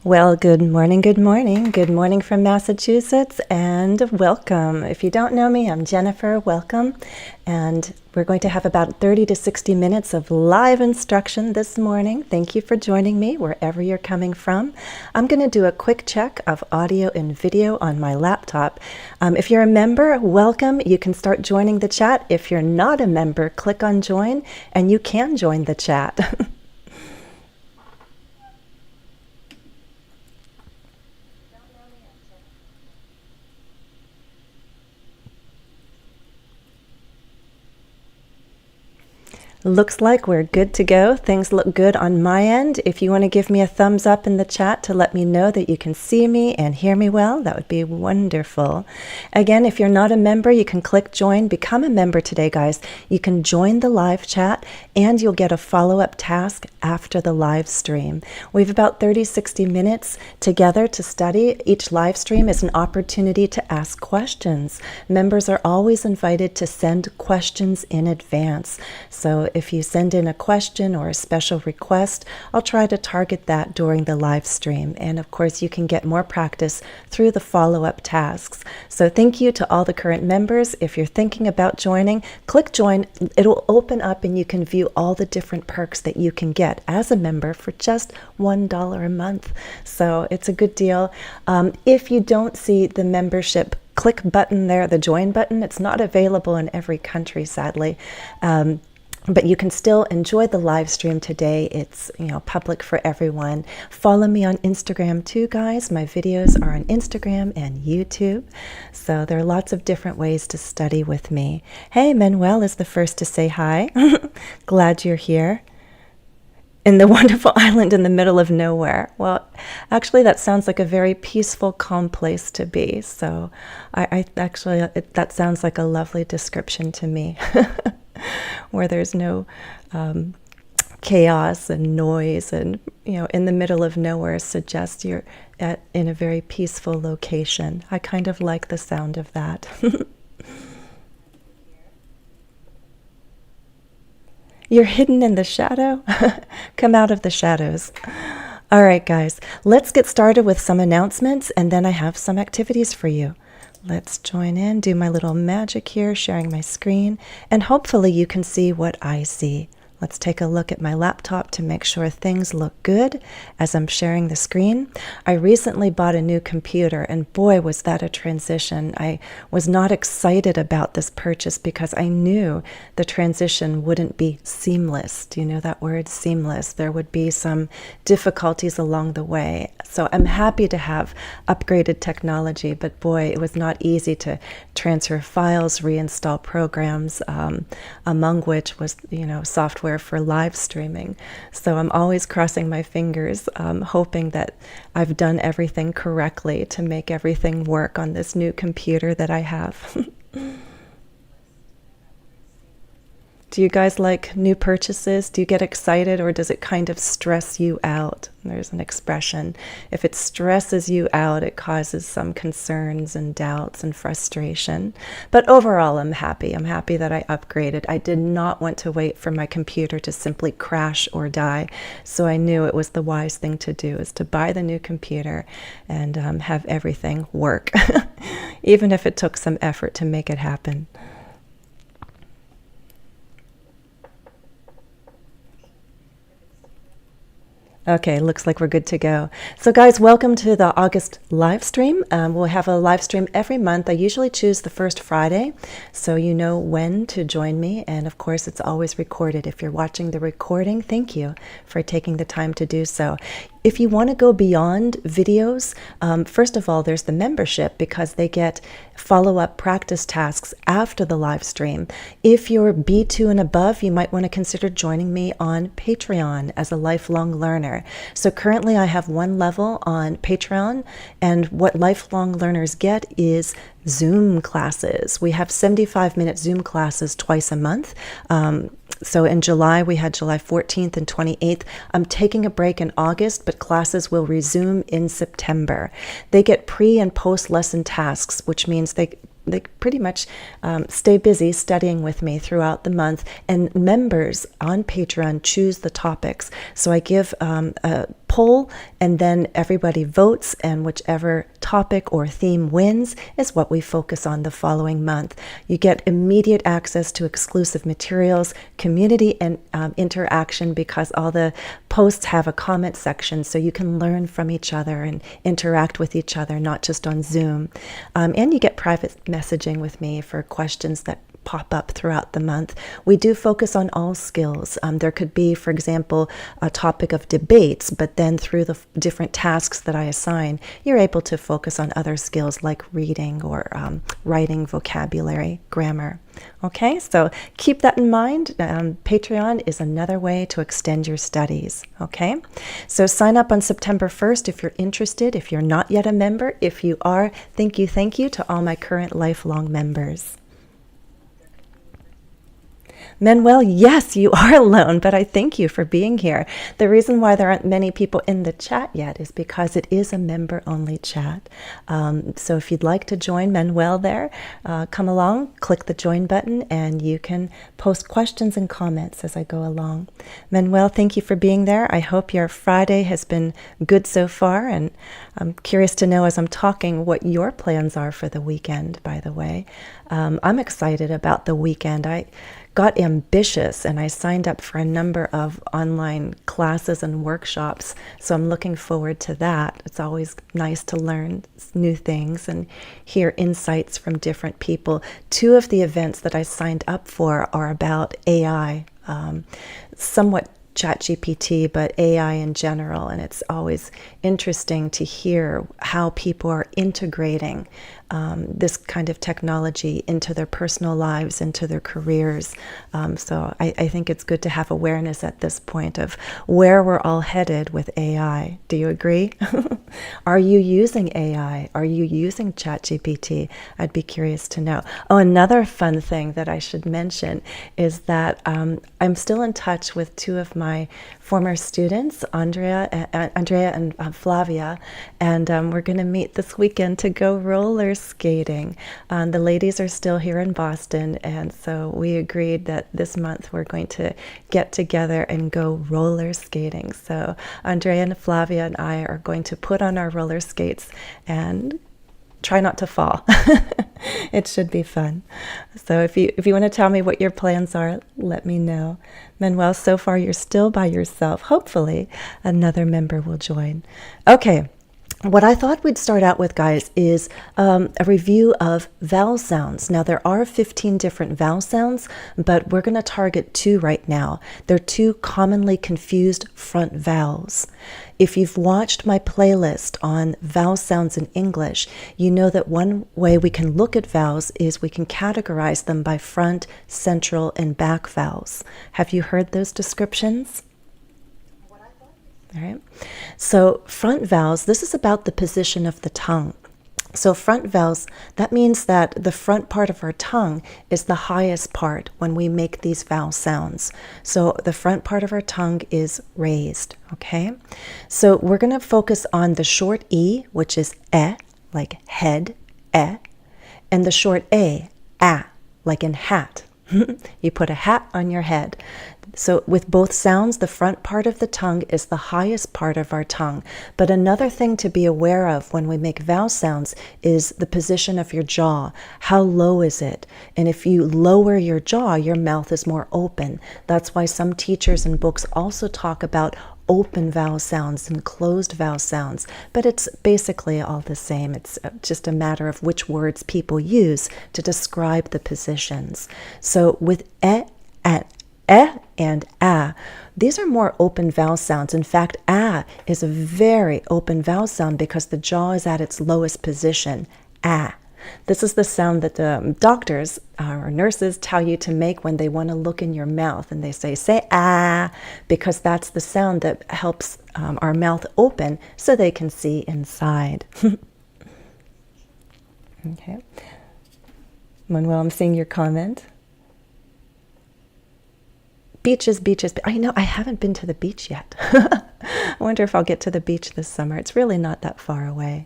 Well, good morning, good morning. Good morning from Massachusetts, and welcome. If you don't know me, I'm Jennifer. Welcome. And we're going to have about 30 to 60 minutes of live instruction this morning. Thank you for joining me wherever you're coming from. I'm going to do a quick check of audio and video on my laptop. If you're a member, welcome. You can start joining the chat. If you're not a member, click on join, and you can join the chat. Looks like we're good to go. Things look good on my end. If you want to give me a thumbs up in the chat to let me know that you can see me and hear me well, that would be wonderful. Again, if you're not a member, you can click join. Become a member today, guys. You can join the live chat and you'll get a follow-up task after the live stream. We have about 30-60 minutes together to study. Each live stream is an opportunity to ask questions. Members are always invited to send questions in advance. So if you send in a question or a special request, I'll try to target that during the live stream. And of course, you can get more practice through the follow-up tasks. So thank you to all the current members. If you're thinking about joining, click join. It'll open up and you can view all the different perks that you can get as a member for just $1 a month. So it's a good deal. If you don't see the membership click button there, the join button, it's not available in every country, sadly. But you can still enjoy the live stream today. It's, public for everyone. Follow me on Instagram too, guys. My videos are on Instagram and YouTube. So there are lots of different ways to study with me. Hey, Manuel is the first to say hi. Glad you're here. In the wonderful island in the middle of nowhere. Well, actually, that sounds like a very peaceful, calm place to be. So that sounds like a lovely description to me. Where there's no chaos and noise, and in the middle of nowhere suggests you're in a very peaceful location. I kind of like the sound of that. You're hidden in the shadow? Come out of the shadows. All right, guys, let's get started with some announcements, and then I have some activities for you. Let's join in, do my little magic here, sharing my screen, and hopefully you can see what I see. Let's take a look at my laptop to make sure things look good as I'm sharing the screen. I recently bought a new computer, and boy, was that a transition. I was not excited about this purchase because I knew the transition wouldn't be seamless. Do you know that word, seamless? There would be some difficulties along the way. So I'm happy to have upgraded technology, but boy, it was not easy to transfer files, reinstall programs, among which was, software for live streaming. So I'm always crossing my fingers, hoping that I've done everything correctly to make everything work on this new computer that I have. Do you guys like new purchases? Do you get excited, or does it kind of stress you out? There's an expression. If it stresses you out, it causes some concerns and doubts and frustration. But overall, I'm happy. I'm happy that I upgraded. I did not want to wait for my computer to simply crash or die. So I knew it was the wise thing to do, is to buy the new computer and have everything work, even if it took some effort to make it happen. Okay, looks like we're good to go. So guys, welcome to the August live stream. We'll have a live stream every month. I usually choose the first Friday, so you know when to join me. And of course, it's always recorded. If you're watching the recording, thank you for taking the time to do so. If you want to go beyond videos, first of all, there's the membership, because they get follow-up practice tasks after the live stream. If you're B2 and above, you might want to consider joining me on Patreon as a lifelong learner. So currently I have one level on Patreon, and what lifelong learners get is Zoom classes. We have 75-minute Zoom classes twice a month. So in July, we had July 14th and 28th. I'm taking a break in August, but classes will resume in September. They get pre- and post-lesson tasks, which means they they pretty much stay busy studying with me throughout the month. And members on Patreon choose the topics. So I give a poll, and then everybody votes, and whichever topic or theme wins is what we focus on the following month. You get immediate access to exclusive materials, community and interaction, because all the posts have a comment section, so you can learn from each other and interact with each other, not just on Zoom. And you get private messaging with me for questions that pop up throughout the month. We do focus on all skills. There could be, for example, a topic of debates, but then through the different tasks that I assign, you're able to focus on other skills like reading or writing, vocabulary, grammar. Okay, so keep that in mind. Patreon is another way to extend your studies. Okay, so sign up on September 1st if you're interested. If you're not yet a member, if you are, thank you to all my current lifelong members. Manuel, yes, you are alone, but I thank you for being here. The reason why there aren't many people in the chat yet is because it is a member-only chat. So if you'd like to join Manuel there, come along, click the join button, and you can post questions and comments as I go along. Manuel, thank you for being there. I hope your Friday has been good so far, and I'm curious to know as I'm talking what your plans are for the weekend, by the way. I'm excited about the weekend. I got ambitious and I signed up for a number of online classes and workshops, so I'm looking forward to that. It's always nice to learn new things and hear insights from different people. 2 of the events that I signed up for are about AI, somewhat ChatGPT, but AI in general, and it's always interesting to hear how people are integrating this kind of technology into their personal lives, into their careers. So I think it's good to have awareness at this point of where we're all headed with AI. Do you agree? Are you using AI? Are you using ChatGPT? I'd be curious to know. Oh, another fun thing that I should mention is that I'm still in touch with 2 of my former students, Andrea and Flavia, and we're going to meet this weekend to go roller skating. The ladies are still here in Boston, and so we agreed that this month we're going to get together and go roller skating. So Andrea and Flavia and I are going to put on our roller skates and try not to fall. It should be fun. So if you want to tell me what your plans are, let me know. Manuel, so far you're still by yourself. Hopefully another member will join. Okay. What I thought we'd start out with, guys, is a review of vowel sounds. Now, there are 15 different vowel sounds, but we're going to target 2 right now. They're 2 commonly confused front vowels. If you've watched my playlist on vowel sounds in English, you know that one way we can look at vowels is we can categorize them by front, central, and back vowels. Have you heard those descriptions? All right. So front vowels, this is about the position of the tongue. So front vowels, that means that the front part of our tongue is the highest part when we make these vowel sounds. So the front part of our tongue is raised, okay? So we're going to focus on the short E, which is like head, and the short A, like in hat. You put a hat on your head. So with both sounds, the front part of the tongue is the highest part of our tongue. But another thing to be aware of when we make vowel sounds is the position of your jaw. How low is it? And if you lower your jaw, your mouth is more open. That's why some teachers and books also talk about open vowel sounds and closed vowel sounds, but it's basically all the same. It's just a matter of which words people use to describe the positions. So with and these are more open vowel sounds. In fact, is a very open vowel sound because the jaw is at its lowest position. This is the sound that the doctors or nurses tell you to make when they want to look in your mouth, and they say ah, because that's the sound that helps our mouth open so they can see inside. Okay. Manuel, I'm seeing your comment. Beaches. I know, I haven't been to the beach yet. I wonder if I'll get to the beach this summer. It's really not that far away.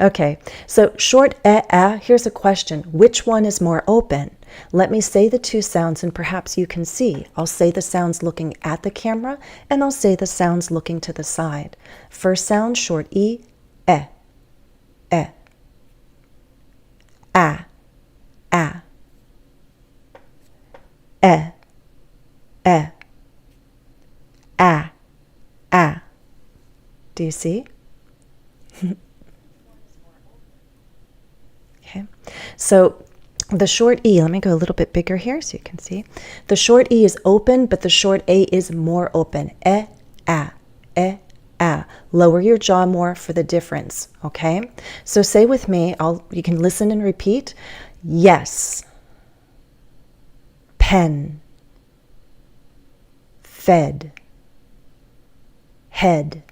Okay, so short here's a question. Which one is more open? Let me say the two sounds and perhaps you can see. I'll say the sounds looking at the camera and I'll say the sounds looking to the side. First sound, short E, eh, ah, ah, ah, ah. Do you see? Okay, so the short E, let me go a little bit bigger here so you can see. The short E is open, but the short A is more open. Ah. Lower your jaw more for the difference, okay? So say with me, you can listen and repeat. Yes. Pen. Fed. Head.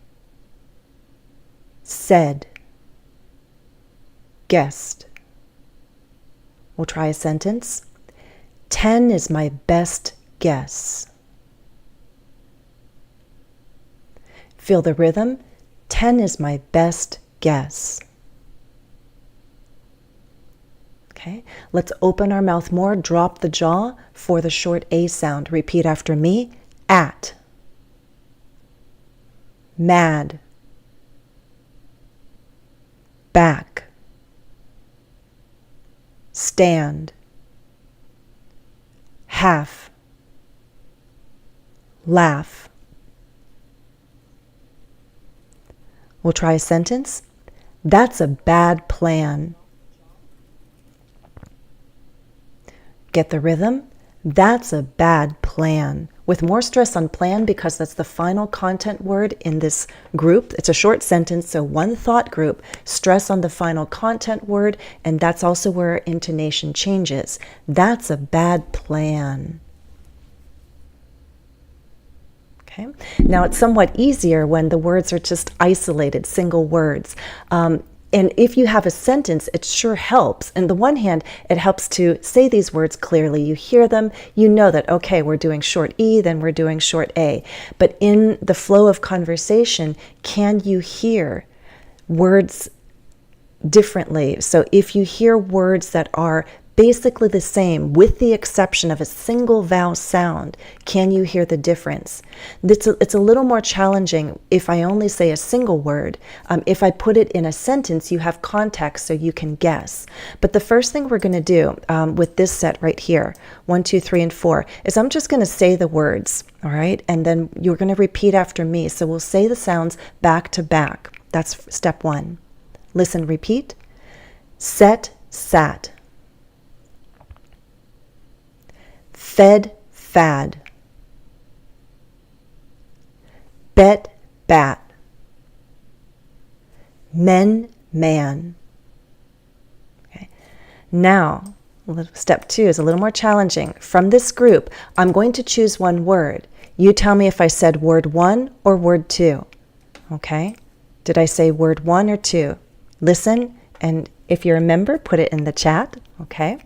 Said. Guessed. We'll try a sentence. 10 is my best guess. Feel the rhythm. 10 is my best guess. Okay, let's open our mouth more, drop the jaw for the short A sound. Repeat after me. At. Mad. Back. Stand. Half. Laugh. We'll try a sentence. That's a bad plan. Get the rhythm? That's a bad plan. With more stress on plan because that's the final content word in this group. It's a short sentence, so one thought group. Stress on the final content word, and that's also where our intonation changes. That's a bad plan. Okay. Now it's somewhat easier when the words are just isolated, single words. And if you have a sentence, it sure helps. On the one hand, it helps to say these words clearly. You hear them, you know that, okay, we're doing short E, then we're doing short A. But in the flow of conversation, can you hear words differently? So if you hear words that are basically the same, with the exception of a single vowel sound, can you hear the difference? It's a little more challenging if I only say a single word. If I put it in a sentence, you have context so you can guess. But the first thing we're going to do with this set right here, 1, 2, 3, and 4, is I'm just going to say the words, all right? And then you're going to repeat after me. So we'll say the sounds back to back. That's step 1. Listen, repeat. Set, sat. Fed, fad. Bet, bat. Men, man. Okay. Now, step 2 is a little more challenging. From this group, I'm going to choose one word. You tell me if I said word 1 or word 2. Okay? Did I say word 1 or 2? Listen, and if you're a member, put it in the chat. Okay?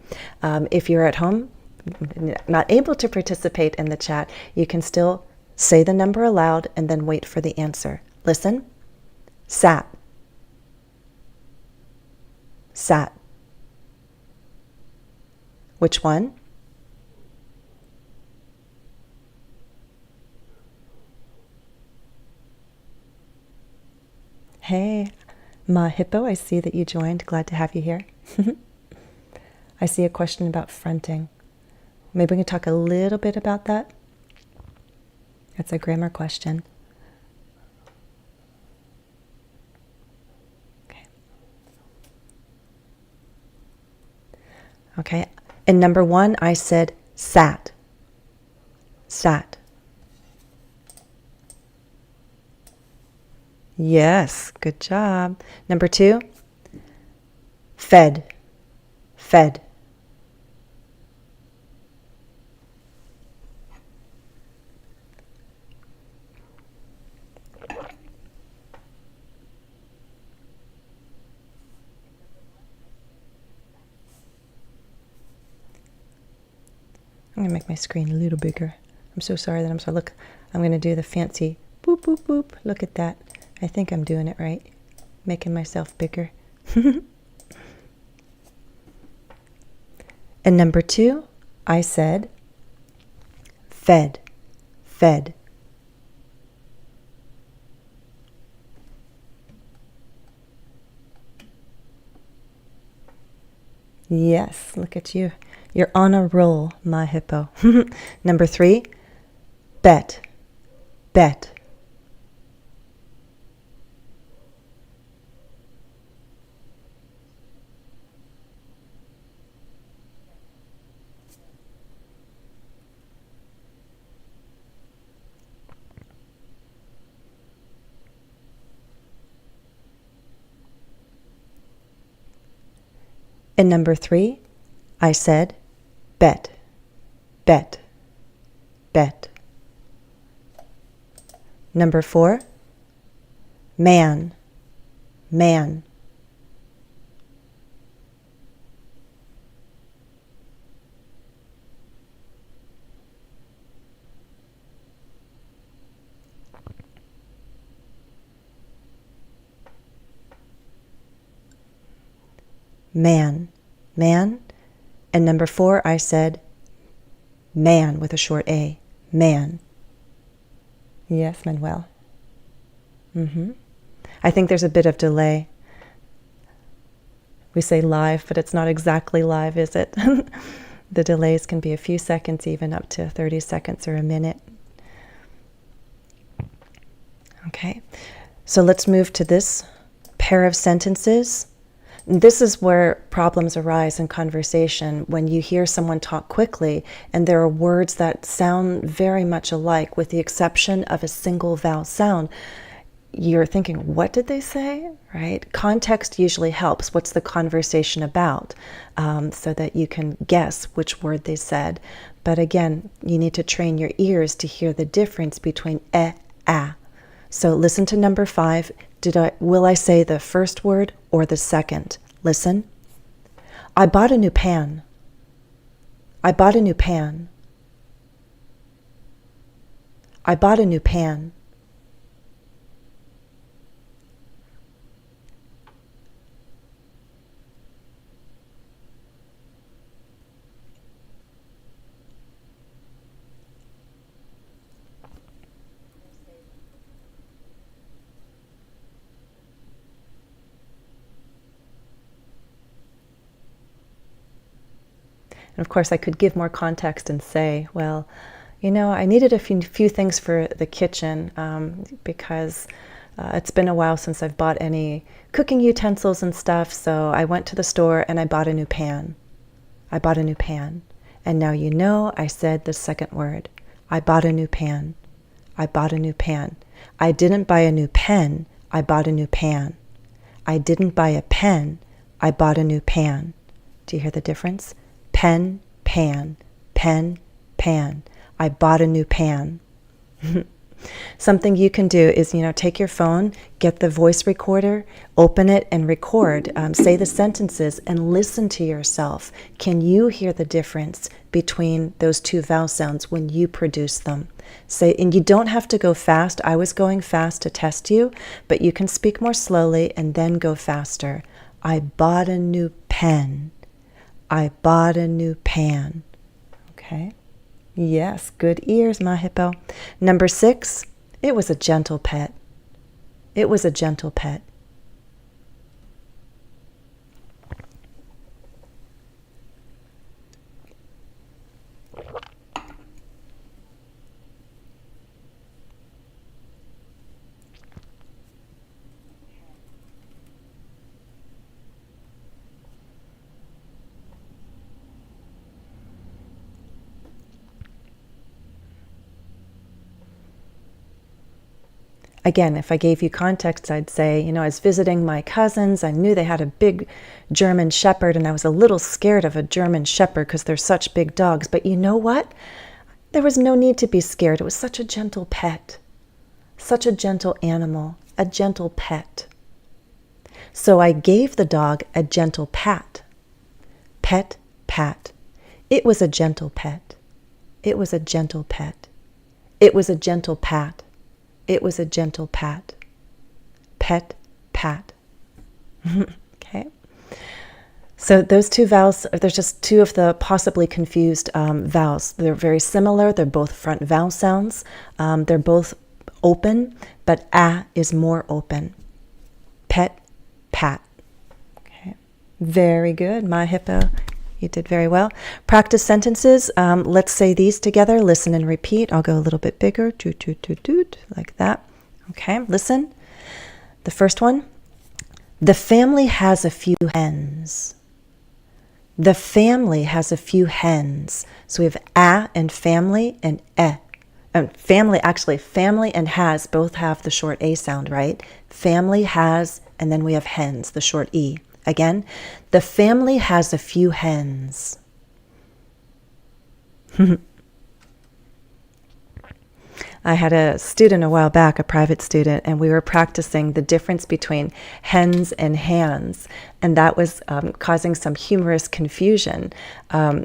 If you're at home, not able to participate in the chat, you can still say the number aloud and then wait for the answer. Listen. Sat. Sat. Which one? Hey, Ma Hippo, I see that you joined. Glad to have you here. I see a question about fronting. Maybe we can talk a little bit about that. That's a grammar question. Okay. Okay. In number 1, I said sat. Sat. Yes, good job. Number 2, fed. Fed. I'm going to make my screen a little bigger. I'm so sorry that I'm so, look, I'm going to do the fancy boop, boop, boop. Look at that. I think I'm doing it right. Making myself bigger. And number 2, I said fed, fed. Yes, look at you. You're on a roll, my hippo. Number 3, bet, bet. And number 3, I said bet, bet, bet. Number 4, man, man. Man, man. And number 4, I said man with a short A, man. Yes, Manuel. I think there's a bit of delay. We say live, but it's not exactly live, is it? The delays can be a few seconds, even up to 30 seconds or a minute. Okay, so let's move to this pair of sentences. This is where problems arise in conversation, when you hear someone talk quickly and there are words that sound very much alike with the exception of a single vowel sound. You're thinking, what did they say, right? Context usually helps. What's the conversation about? So that you can guess which word they said. But again, you need to train your ears to hear the difference between a. So listen to number 5. Will I say the first word or the second? Listen. I bought a new pan. I bought a new pan. I bought a new pan. And of course, I could give more context and say, well, I needed a few things for the kitchen because it's been a while since I've bought any cooking utensils and stuff. So I went to the store and I bought a new pan. I bought a new pan. And now I said the second word. I bought a new pan. I bought a new pan. I didn't buy a new pen. I bought a new pan. I didn't buy a pen. I bought a new pan. Do you hear the difference? Pen, pan, pen, pan. I bought a new pan. Something you can do is, take your phone, get the voice recorder, open it and record. Say the sentences and listen to yourself. Can you hear the difference between those two vowel sounds when you produce them? And you don't have to go fast. I was going fast to test you, but you can speak more slowly and then go faster. I bought a new pen. I bought a new pan. Okay. Yes, good ears, my hippo. Number 6, it was a gentle pet. It was a gentle pet. Again, if I gave you context, I'd say, I was visiting my cousins. I knew they had a big German Shepherd, and I was a little scared of a German Shepherd because they're such big dogs. But you know what? There was no need to be scared. It was such a gentle pet, such a gentle animal, a gentle pet. So I gave the dog a gentle pat. Pet, pat. It was a gentle pet. It was a gentle pet. It was a gentle pat. It was a gentle pat. Pet, pat. Okay. So those two vowels, there's just two of the possibly confused vowels. They're very similar. They're both front vowel sounds. They're both open, but a is more open. Pet, pat. Okay. Very good. My hippo, you did very well. Practice sentences. Let's say these together. Listen and repeat. I'll go a little bit bigger. Toot, toot, toot, toot, like that. Okay, listen. The first one. The family has a few hens. The family has a few hens. So we have a and family and e. Family and has both have the short a sound, right? Family has, and then we have hens, the short e. Again, the family has a few hens. I had a student a while back, a private student, and we were practicing the difference between hens and hands, and that was causing some humorous confusion. Do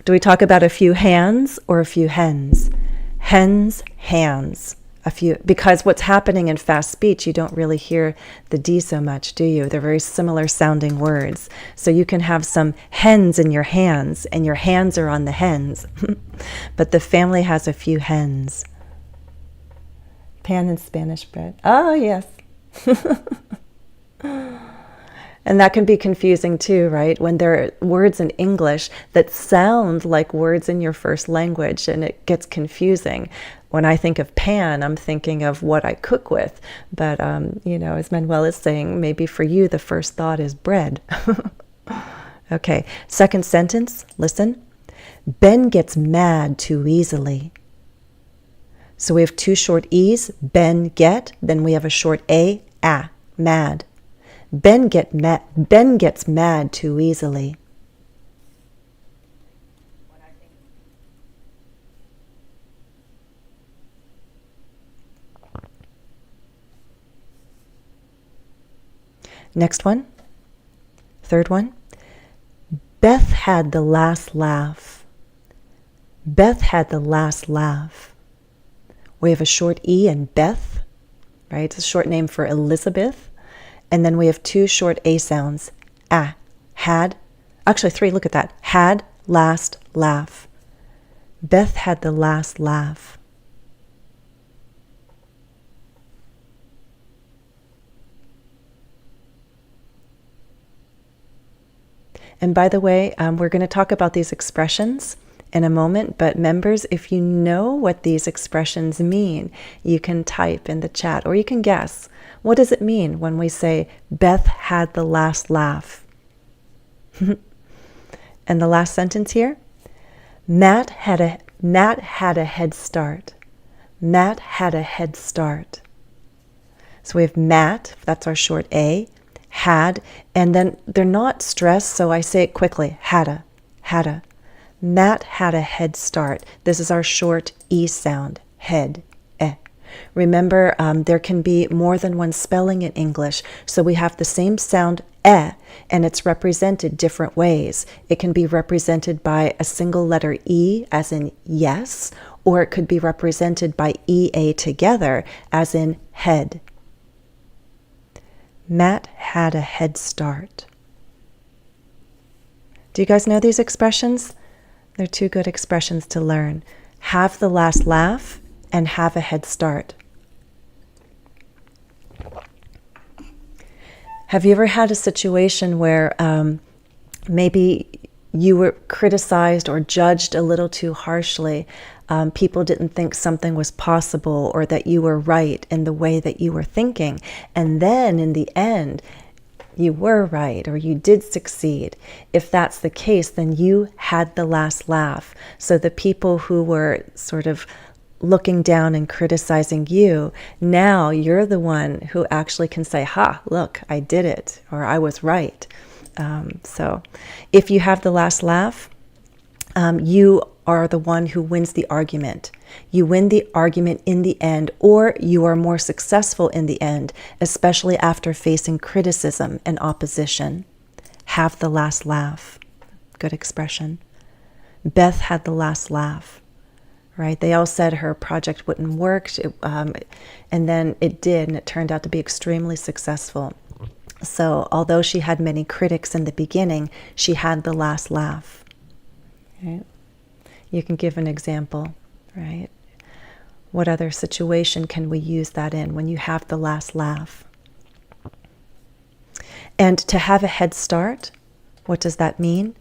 we talk about a few hands or a few hens? Hens, hands, a few, because what's happening in fast speech, you don't really hear the D so much, do you? They're very similar sounding words. So you can have some hens in your hands, and your hands are on the hens. But the family has a few hens. Pan and Spanish bread. Oh, yes. And that can be confusing too, right? When there are words in English that sound like words in your first language, and it gets confusing. When I think of pan, I'm thinking of what I cook with. But, as Manuel is saying, maybe for you, the first thought is bread. Okay, second sentence, listen. Ben gets mad too easily. So we have two short E's, Ben, get, then we have a short A, mad. Ben gets mad too easily. Next one, third one. Beth had the last laugh. Beth had the last laugh. We have a short E in Beth, right? It's a short name for Elizabeth. And then we have two short A sounds, had, actually three, look at that. Had, last, laugh. Beth had the last laugh. And by the way, we're going to talk about these expressions in a moment, but members, if you know what these expressions mean, you can type in the chat or you can guess. What does it mean when we say Beth had the last laugh? And the last sentence here, Matt had a head start. Matt had a head start. So we have Matt, that's our short A, had, and then they're not stressed, so I say it quickly, hadda. Matt had a head start. This is our short E sound, head, Remember, there can be more than one spelling in English, so we have the same sound, and it's represented different ways. It can be represented by a single letter E, as in yes, or it could be represented by EA together, as in head. Matt had a head start. Do you guys know these expressions? They're two good expressions to learn. Have the last laugh and have a head start. Have you ever had a situation where maybe you were criticized or judged a little too harshly? People didn't think something was possible or that you were right in the way that you were thinking. And then in the end, you were right or you did succeed. If that's the case, then you had the last laugh. So the people who were sort of looking down and criticizing you, now you're the one who actually can say, look, I did it, or I was right. So if you have the last laugh, you are the one who wins the argument. You win the argument in the end, or you are more successful in the end, especially after facing criticism and opposition. Have the last laugh. Good expression. Beth had the last laugh, right? They all said her project wouldn't work, and then it did, and it turned out to be extremely successful. So although she had many critics in the beginning, she had the last laugh. Right? You can give an example, right? What other situation can we use that in when you have the last laugh? And to have a head start, what does that mean?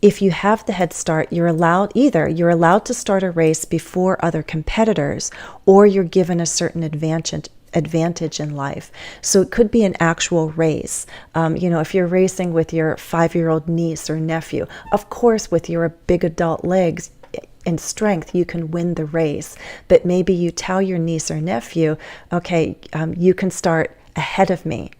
If you have the head start, you're allowed to start a race before other competitors, or you're given a certain advantage in life. So it could be an actual race. If you're racing with your 5-year-old niece or nephew, of course, with your big adult legs and strength, you can win the race. But maybe you tell your niece or nephew, okay, you can start ahead of me.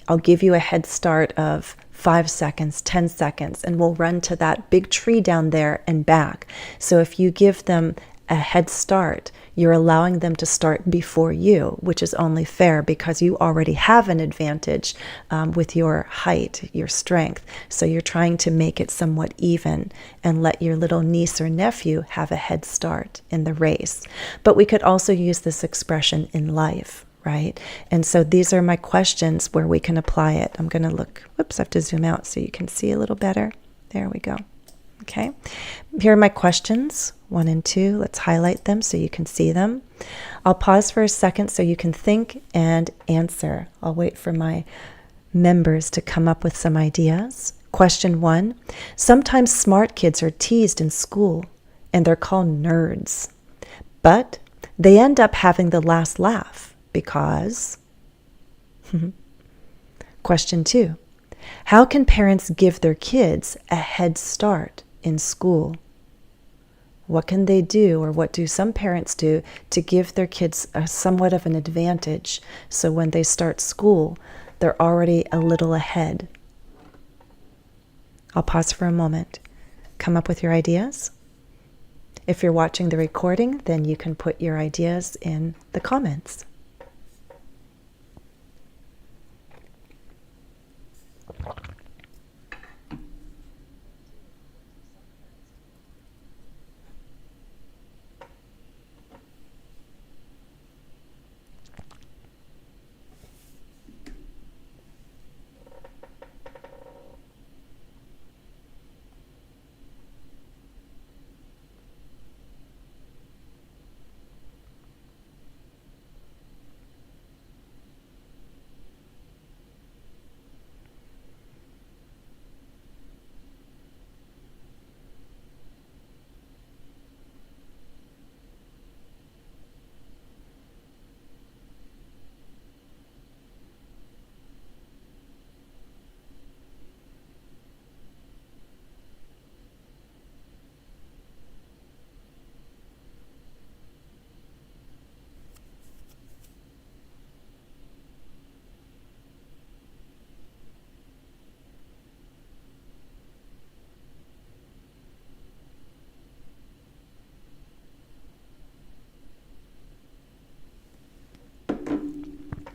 I'll give you a head start of 5 seconds, 10 seconds, and we'll run to that big tree down there and back. So if you give them a head start, you're allowing them to start before you, which is only fair because you already have an advantage with your height, your strength. So you're trying to make it somewhat even and let your little niece or nephew have a head start in the race. But we could also use this expression in life, right? And so these are my questions where we can apply it. I'm going to look, whoops, I have to zoom out so you can see a little better. There we go. Okay, here are my questions, 1 and 2. Let's highlight them so you can see them. I'll pause for a second so you can think and answer. I'll wait for my members to come up with some ideas. Question 1, sometimes smart kids are teased in school and they're called nerds, but they end up having the last laugh because... Question 2, how can parents give their kids a head start in school? What can they do, or what do some parents do to give their kids somewhat of an advantage so when they start school, they're already a little ahead? I'll pause for a moment. Come up with your ideas. If you're watching the recording, then you can put your ideas in the comments.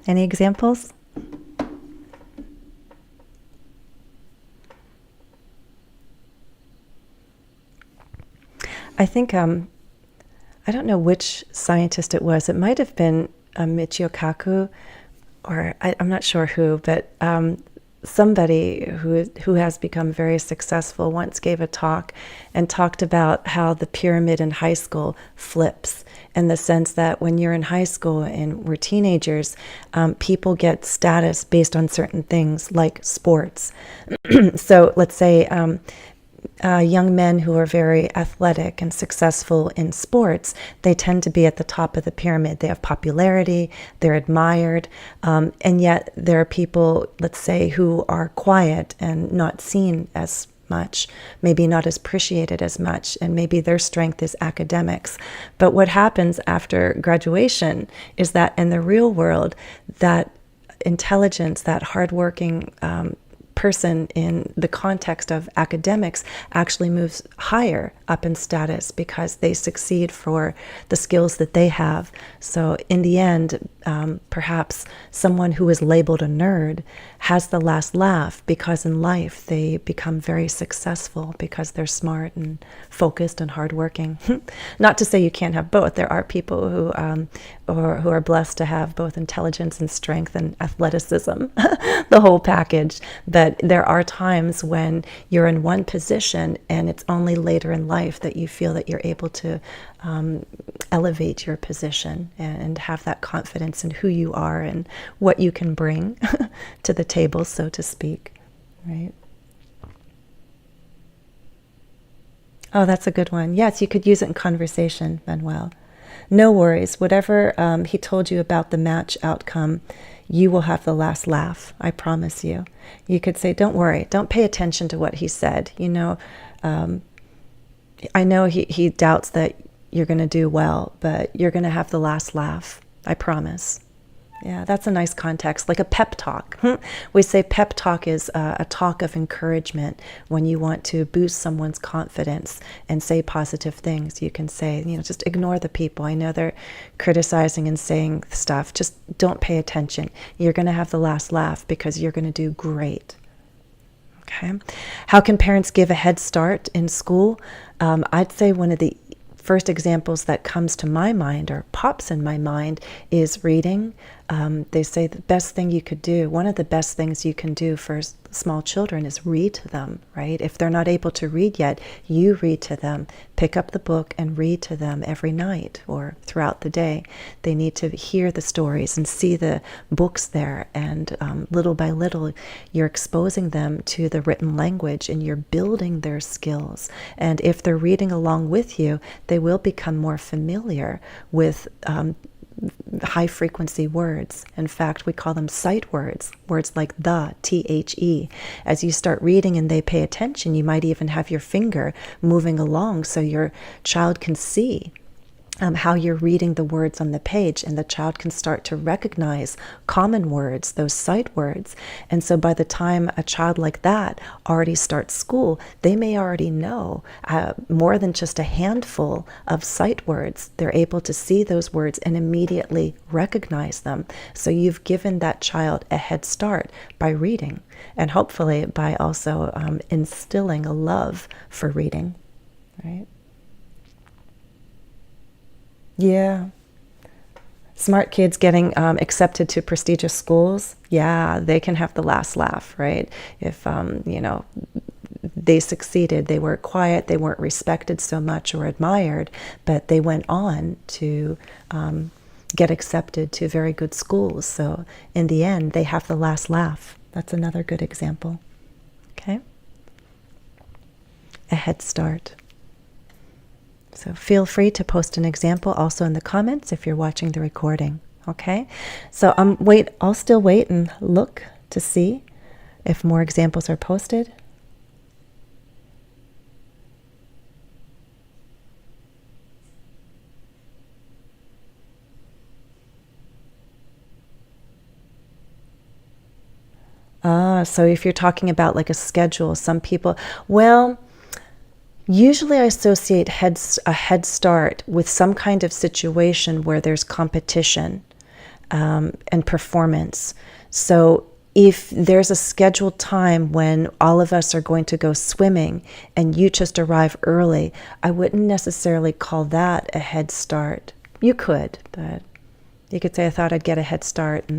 Any examples? I think, I don't know which scientist it was. It might have been Michio Kaku, or I'm not sure who, but somebody who has become very successful once gave a talk and talked about how the pyramid in high school flips, in the sense that when you're in high school and we're teenagers, people get status based on certain things like sports. So let's say young men who are very athletic and successful in sports, they tend to be at the top of the pyramid. They have popularity, they're admired, and yet there are people, let's say, who are quiet and not seen as much, maybe not as appreciated as much, and maybe their strength is academics. But what happens after graduation is that in the real world, that intelligence, that hardworking person in the context of academics actually moves higher up in status because they succeed for the skills that they have. So in the end, perhaps someone who is labeled a nerd has the last laugh because in life they become very successful because they're smart and focused and hardworking. Not to say you can't have both. There are people who or who are blessed to have both intelligence and strength and athleticism, the whole package. But there are times when you're in one position and it's only later in life that you feel that you're able to elevate your position and have that confidence in who you are and what you can bring to the table, so to speak, right? Oh, that's a good one. Yes, you could use it in conversation, Manuel. No worries. Whatever he told you about the match outcome, you will have the last laugh. I promise you. You could say, don't worry. Don't pay attention to what he said. You know, I know he doubts that you're going to do well, but you're going to have the last laugh. I promise. Yeah, that's a nice context, like a pep talk. We say pep talk is a talk of encouragement when you want to boost someone's confidence and say positive things. You can say, you know, just ignore the people. I know they're criticizing and saying stuff. Just don't pay attention. You're going to have the last laugh because you're going to do great. Okay. How can parents give a head start in school? I'd say one of the first examples that comes to my mind or pops in my mind is reading. They say the best thing you could do, one of the best things you can do for small children is read to them, right? If they're not able to read yet, you read to them. Pick up the book and read to them every night or throughout the day. They need to hear the stories and see the books there. And little by little, you're exposing them to the written language and you're building their skills. And if they're reading along with you, they will become more familiar with high frequency words. In fact, we call them sight words, words like the, T-H-E. As you start reading and they pay attention, you might even have your finger moving along so your child can see how you're reading the words on the page, and the child can start to recognize common words, those sight words. And so by the time a child like that already starts school, they may already know more than just a handful of sight words. They're able to see those words and immediately recognize them. So you've given that child a head start by reading, and hopefully by also instilling a love for reading, right? Yeah. Smart kids getting accepted to prestigious schools. Yeah, they can have the last laugh, right? If, you know, they succeeded, they weren't quiet, they weren't respected so much or admired, but they went on to get accepted to very good schools. So in the end, they have the last laugh. That's another good example. Okay? A head start. So feel free to post an example also in the comments if you're watching the recording, okay? So I'll still wait and look to see if more examples are posted. So if you're talking about like a schedule, some people, well, usually I associate a head start with some kind of situation where there's competition and performance. So if there's a scheduled time when all of us are going to go swimming and you just arrive early, I wouldn't necessarily call that a head start. You could, but you could say, I thought I'd get a head start.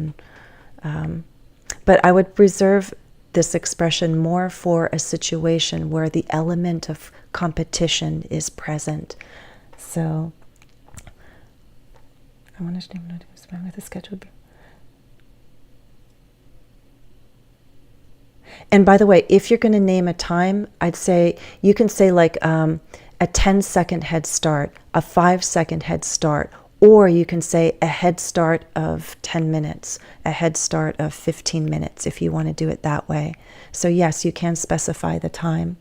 But I would reserve this expression more for a situation where the element of competition is present. So I want to name with a schedule. And by the way, if you're going to name a time, I'd say you can say like a 10-second head start, a 5-second head start, or you can say a head start of 10 minutes, a head start of 15 minutes if you want to do it that way. So yes, you can specify the time.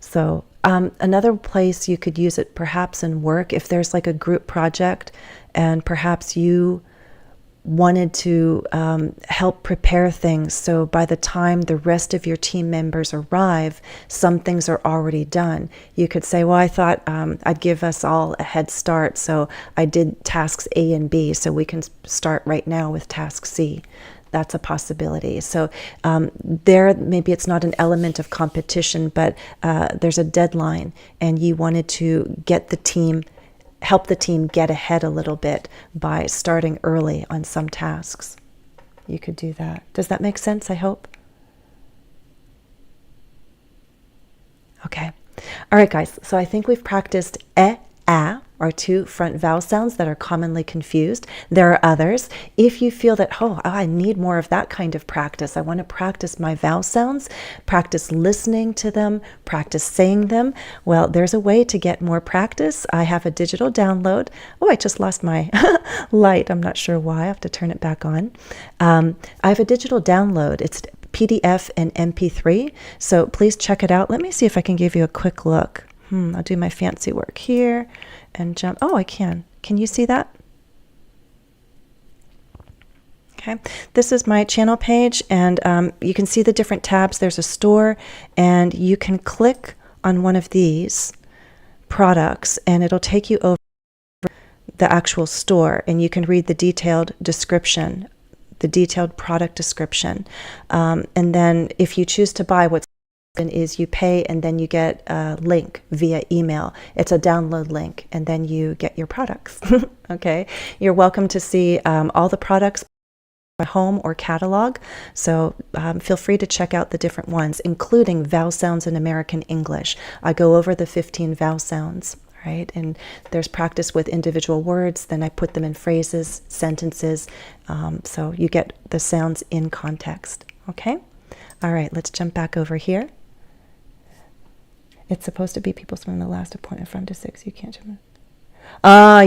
So another place you could use it perhaps in work, if there's like a group project and perhaps you wanted to help prepare things. So by the time the rest of your team members arrive, some things are already done. You could say, well, I thought I'd give us all a head start. So I did tasks A and B, so we can start right now with task C. that's a possibility. So there, maybe it's not an element of competition, but there's a deadline, and you wanted to help the team get ahead a little bit by starting early on some tasks. You could do that. Does that make sense, I hope? Okay. All right, guys. So I think we've practiced a, are two front vowel sounds that are commonly confused. There are others. If you feel that, I need more of that kind of practice, I want to practice my vowel sounds, practice listening to them, practice saying them, well, there's a way to get more practice. I have a digital download. Oh, I just lost my light. I'm not sure why. I have to turn it back on. I have a digital download. It's PDF and MP3. So please check it out. Let me see if I can give you a quick look. I'll do my fancy work here and jump. Oh, I can. Can you see that? Okay. This is my channel page, and you can see the different tabs. There's a store, and you can click on one of these products, and it'll take you over the actual store, and you can read the detailed description, the detailed product description. And then if you choose to buy, what's is you pay, and then you get a link via email. It's a download link, and then you get your products. Okay. You're welcome to see all the products by home or catalog. So feel free to check out the different ones, including vowel sounds in American English. I go over the 15 vowel sounds. Right? And there's practice with individual words. Then I put them in phrases, sentences. So you get the sounds in context. Okay. All right. Let's jump back over here. It's supposed to be people from the last appointment from to 6. You can't jump in.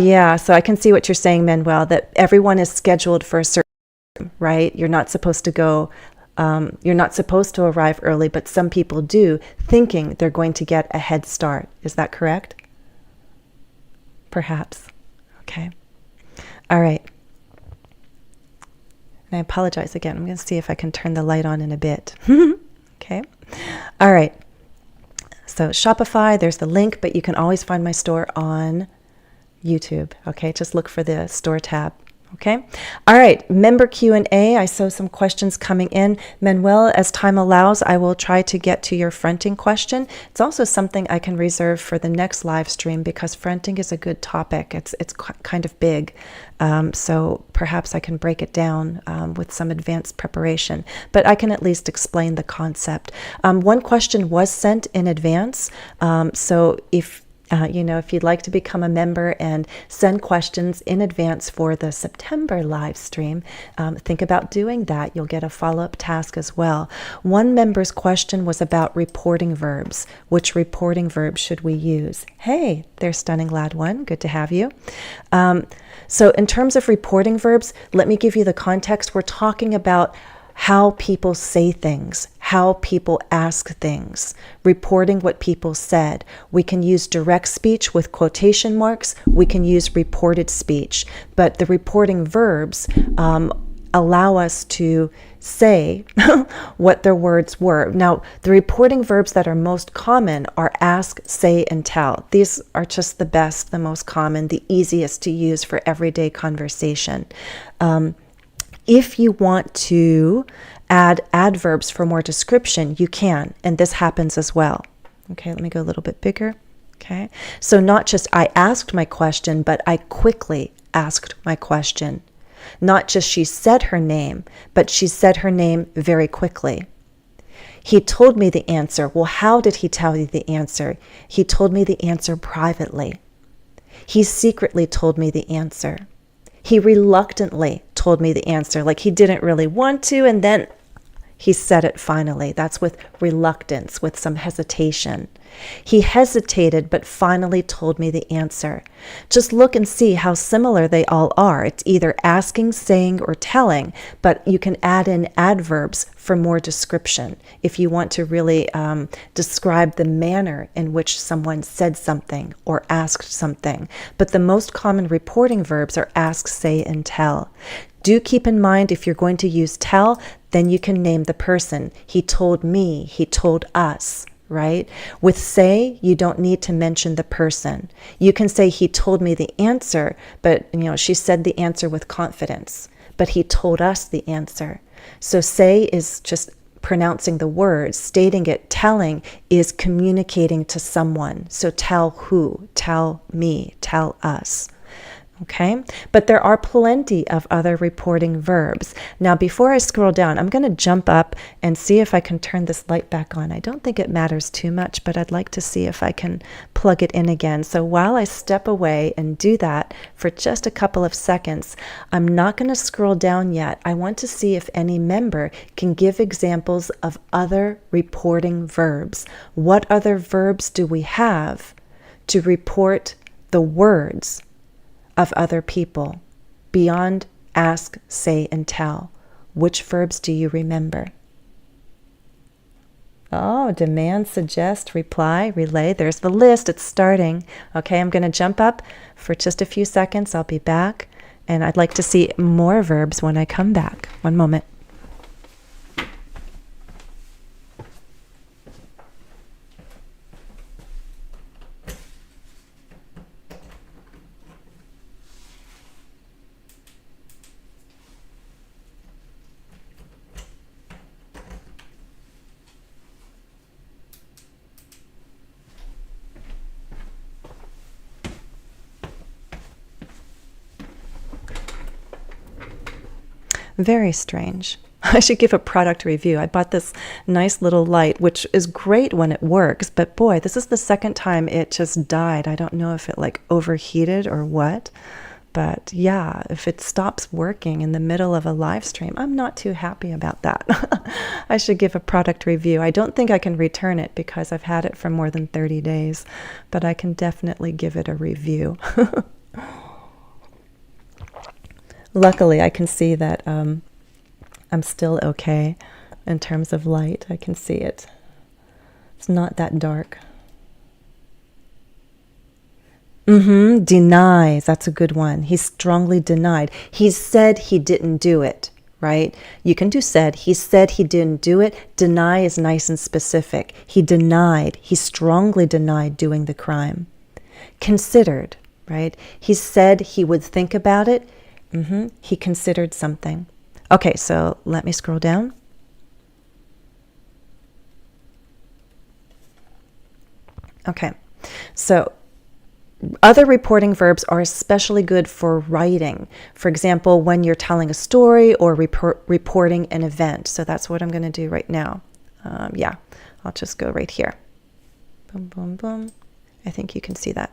Yeah. So I can see what you're saying, Manuel, that everyone is scheduled for a certain time, right? You're not supposed to go, you're not supposed to arrive early, but some people do, thinking they're going to get a head start. Is that correct? Perhaps. Okay. All right. And I apologize again. I'm going to see if I can turn the light on in a bit. Okay. All right. So Shopify, there's the link, but you can always find my store on YouTube. Okay. Just look for the store tab. Okay. All right. Member Q&A. I saw some questions coming in. Manuel, as time allows, I will try to get to your fronting question. It's also something I can reserve for the next live stream, because fronting is a good topic. It's kind of big. So perhaps I can break it down with some advanced preparation, but I can at least explain the concept. One question was sent in advance. So if if you'd like to become a member and send questions in advance for the September live stream, think about doing that. You'll get a follow-up task as well. One member's question was about reporting verbs. Which reporting verbs should we use? Hey, there's Stunning Lad 1. Good to have you. So in terms of reporting verbs, let me give you the context. We're talking about how people say things, how people ask things, reporting what people said. We can use direct speech with quotation marks. We can use reported speech. But the reporting verbs allow us to say what their words were. Now, the reporting verbs that are most common are ask, say, and tell. These are just the best, the most common, the easiest to use for everyday conversation. If you want to add adverbs for more description, you can, and this happens as well. Okay, let me go a little bit bigger. Okay, so not just I asked my question, but I quickly asked my question. Not just she said her name, but she said her name very quickly. He told me the answer. Well, how did he tell you the answer? He told me the answer privately. He secretly told me the answer. He reluctantly told me the answer, like he didn't really want to, and then he said it finally. That's with reluctance, with some hesitation. He hesitated, but finally told me the answer. Just look and see how similar they all are. It's either asking, saying, or telling, but you can add in adverbs for more description if you want to really describe the manner in which someone said something or asked something. But the most common reporting verbs are ask, say, and tell. Do keep in mind, if you're going to use tell, then you can name the person. He told me, he told us, right? With say, you don't need to mention the person. You can say he told me the answer, but she said the answer with confidence, but he told us the answer. So say is just pronouncing the words, stating it, telling is communicating to someone. So tell who, tell me, tell us. Okay, but there are plenty of other reporting verbs. Now, before I scroll down, I'm going to jump up and see if I can turn this light back on. I don't think it matters too much, but I'd like to see if I can plug it in again. So while I step away and do that for just a couple of seconds, I'm not going to scroll down yet. I want to see if any member can give examples of other reporting verbs. What other verbs do we have to report the words of other people beyond ask, say, and tell? Which verbs do you remember? Oh, demand, suggest, reply, relay. There's the list. It's starting. Okay, I'm going to jump up for just a few seconds. I'll be back. And I'd like to see more verbs when I come back. One moment. Very strange. I should give a product review. I bought this nice little light, which is great when it works, but boy, this is the second time it just died. I don't know if it like overheated or what, but yeah, if it stops working in the middle of a live stream, I'm not too happy about that. I should give a product review. I don't think I can return it because I've had it for more than 30 days, but I can definitely give it a review. Luckily, I can see that I'm still okay in terms of light. I can see it. It's not that dark. Denies. That's a good one. He strongly denied. He said he didn't do it, right? You can do said. He said he didn't do it. Deny is nice and specific. He denied. He strongly denied doing the crime. Considered, right? He said he would think about it. He considered something. Okay, so let me scroll down. Okay, so other reporting verbs are especially good for writing. For example, when you're telling a story or reporting an event. So that's what I'm going to do right now. Yeah, I'll just go right here. Boom, boom, boom. I think you can see that.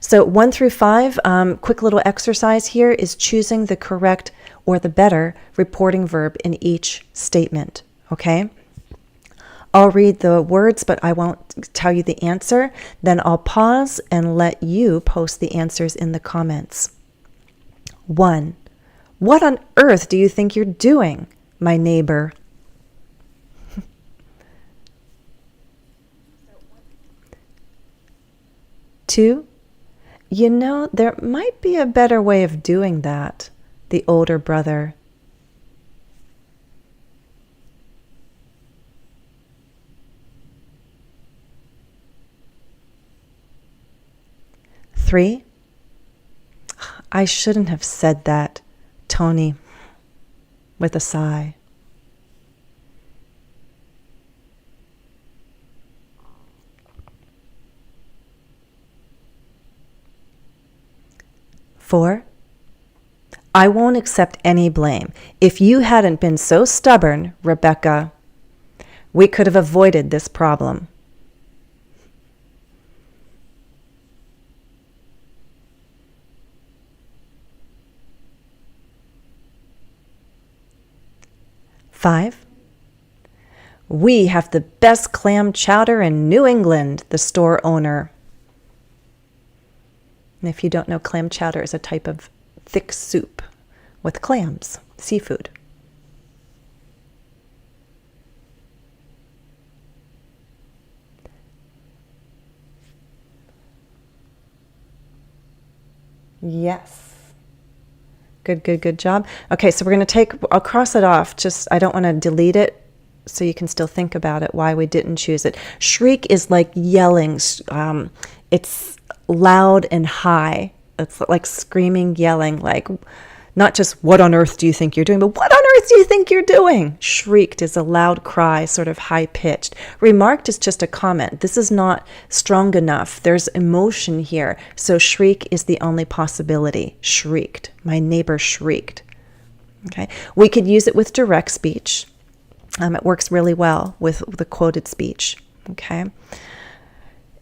So 1 through 5, quick little exercise here is choosing the correct or the better reporting verb in each statement, okay? I'll read the words, but I won't tell you the answer. Then I'll pause and let you post the answers in the comments. 1. What on earth do you think you're doing, my neighbor? 2. You know, there might be a better way of doing that, the older brother. 3. I shouldn't have said that, Tony, with a sigh. 4. I won't accept any blame. If you hadn't been so stubborn, Rebecca, we could have avoided this problem. 5. We have the best clam chowder in New England, the store owner. And if you don't know, clam chowder is a type of thick soup with clams, seafood. Yes. Good job. Okay, so we're going to I'll cross it off. I don't want to delete it so you can still think about it, why we didn't choose it. Shriek is like yelling. It's loud and high. It's like screaming, yelling, like not just what on earth do you think you're doing, but what on earth do you think you're doing? Shrieked is a loud cry, sort of high-pitched. Remarked is just a comment. This is not strong enough. There's emotion here. So shriek is the only possibility. Shrieked. My neighbor shrieked. Okay. We could use it with direct speech. It works really well with the quoted speech. Okay.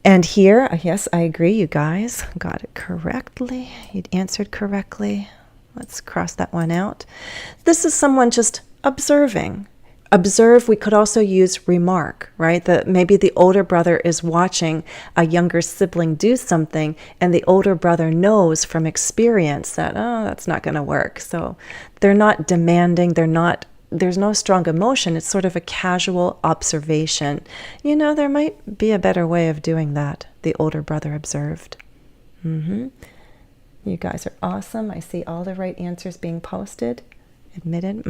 And here, yes, I agree, you guys got it correctly. You'd answered correctly. Let's cross that one out. This is someone just observing. Observe, we could also use remark, right? That maybe the older brother is watching a younger sibling do something, and the older brother knows from experience that, oh, that's not going to work. So they're not demanding, there's no strong emotion. It's sort of a casual observation. You know, there might be a better way of doing that, the older brother observed. You guys are awesome. I see all the right answers being posted. Admitted.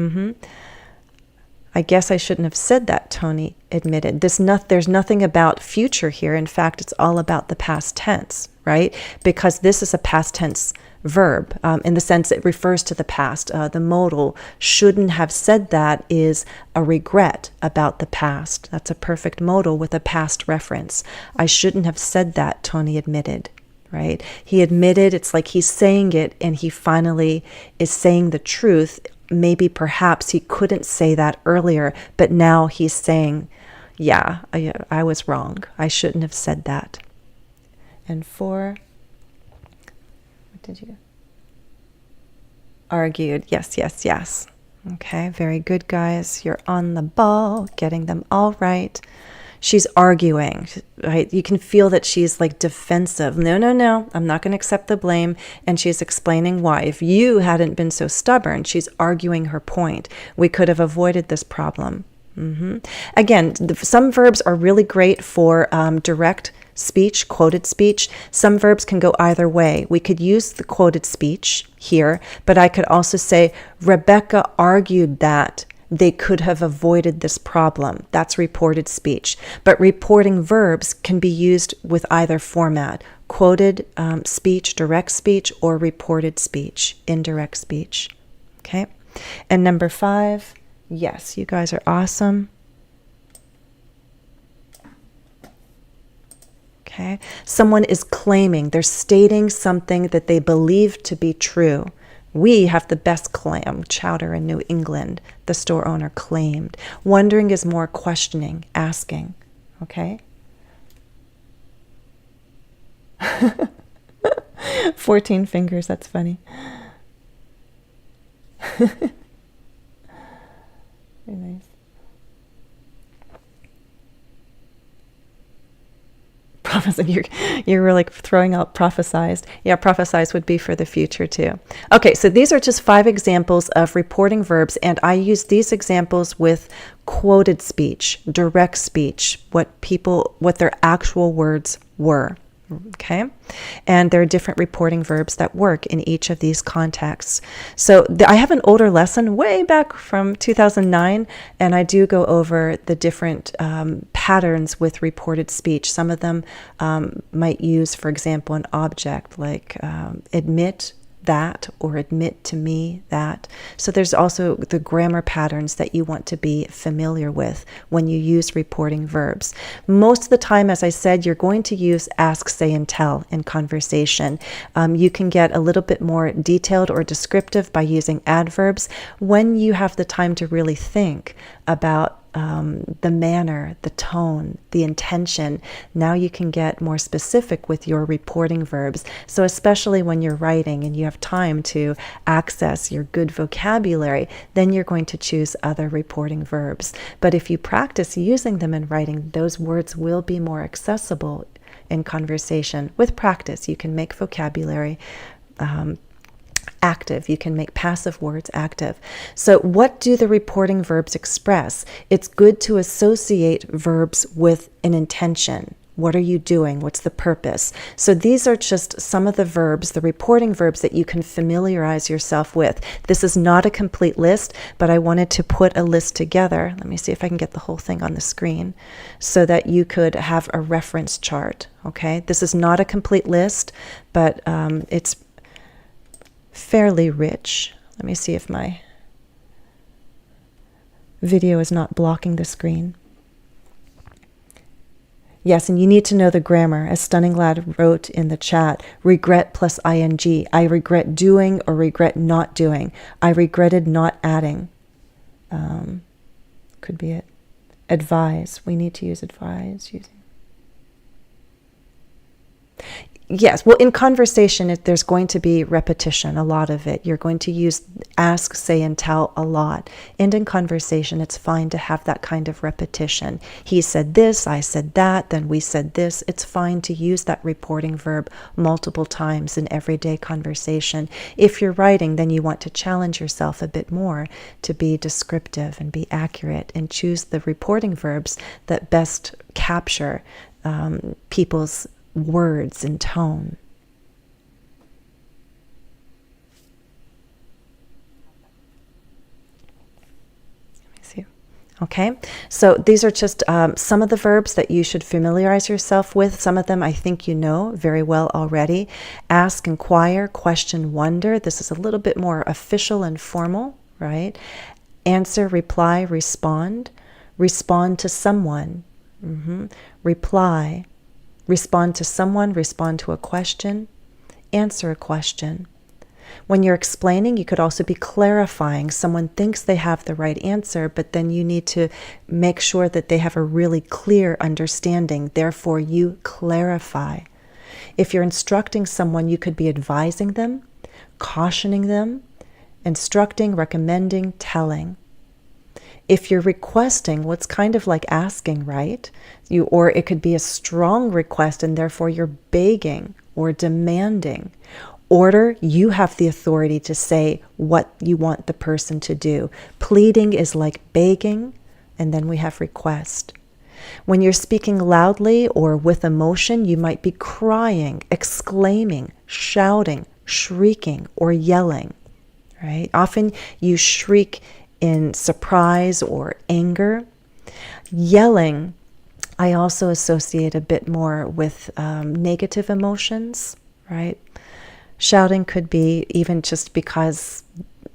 I guess I shouldn't have said that, Tony admitted. There's nothing about future here. In fact, it's all about the past tense, right? Because this is a past tense verb in the sense it refers to the past. The modal shouldn't have said that is a regret about the past. That's a perfect modal with a past reference. I shouldn't have said that, Tony admitted. Right? He admitted, it's like he's saying it and he finally is saying the truth. Maybe perhaps he couldn't say that earlier, but now he's saying, yeah, I was wrong. I shouldn't have said that. And 4, what did you? Argued. Yes, yes, yes. Okay, very good, guys. You're on the ball, getting them all right. She's arguing, right? You can feel that she's like defensive. No, I'm not going to accept the blame. And she's explaining why. If you hadn't been so stubborn, she's arguing her point. We could have avoided this problem. Again, some verbs are really great for direct speech, quoted speech. Some verbs can go either way. We could use the quoted speech here, but I could also say, Rebecca argued that they could have avoided this problem. That's reported speech. But reporting verbs can be used with either format, quoted speech, direct speech, or reported speech, indirect speech. Okay? And number 5, yes, you guys are awesome. Okay? Someone is claiming, they're stating something that they believe to be true. We have the best clam chowder in New England, the store owner claimed. Wondering is more questioning, asking. Okay? 14 fingers, that's funny. Very nice. You're really throwing out prophesized. Yeah, prophesized would be for the future too. Okay, so these are just 5 examples of reporting verbs, and I use these examples with quoted speech, direct speech, what their actual words were. Okay, and there are different reporting verbs that work in each of these contexts. So I have an older lesson way back from 2009, and I do go over the different patterns with reported speech. Some of them might use, for example, an object like admit that or admit to me that. So there's also the grammar patterns that you want to be familiar with when you use reporting verbs. Most of the time, as I said, you're going to use ask, say, and tell in conversation. You can get a little bit more detailed or descriptive by using adverbs when you have the time to really think about the manner, the tone, the intention. Now you can get more specific with your reporting verbs. So especially when you're writing and you have time to access your good vocabulary, then you're going to choose other reporting verbs. But if you practice using them in writing, those words will be more accessible in conversation. With practice, you can make vocabulary active. You can make passive words active. So what do the reporting verbs express? It's good to associate verbs with an intention. What are you doing? What's the purpose? So these are just some of the verbs, the reporting verbs that you can familiarize yourself with. This is not a complete list, but I wanted to put a list together. Let me see if I can get the whole thing on the screen so that you could have a reference chart. Okay, this is not a complete list, but it's fairly rich. Let me see if my Video is not blocking the screen. Yes, and you need to know the grammar. As Stunning Lad wrote in the chat, regret plus ing. I regret doing or regret not doing. I regretted not adding. Could be it. Advise. We need to use advise. Yes, well, in conversation, there's going to be repetition, a lot of it. You're going to use ask, say, and tell a lot. And in conversation, it's fine to have that kind of repetition. He said this, I said that, then we said this. It's fine to use that reporting verb multiple times in everyday conversation. If you're writing, then you want to challenge yourself a bit more to be descriptive and be accurate and choose the reporting verbs that best capture people's words and tone. Let me see. Okay, so these are just some of the verbs that you should familiarize yourself with. Some of them I think you know very well already. Ask, inquire, question, wonder. This is a little bit more official and formal, right? Answer, reply, respond. Respond to someone. Reply. Respond to someone, respond to a question, answer a question. When you're explaining, you could also be clarifying. Someone thinks they have the right answer, but then you need to make sure that they have a really clear understanding. Therefore, you clarify. If you're instructing someone, you could be advising them, cautioning them, instructing, recommending, telling. If you're requesting, what's kind of like asking, right? Or it could be a strong request and therefore you're begging or demanding. Order, you have the authority to say what you want the person to do. Pleading is like begging, and then we have request. When you're speaking loudly or with emotion, you might be crying, exclaiming, shouting, shrieking, or yelling, right? Often you shriek in surprise or anger. Yelling, I also associate a bit more with negative emotions, right? Shouting could be even just because,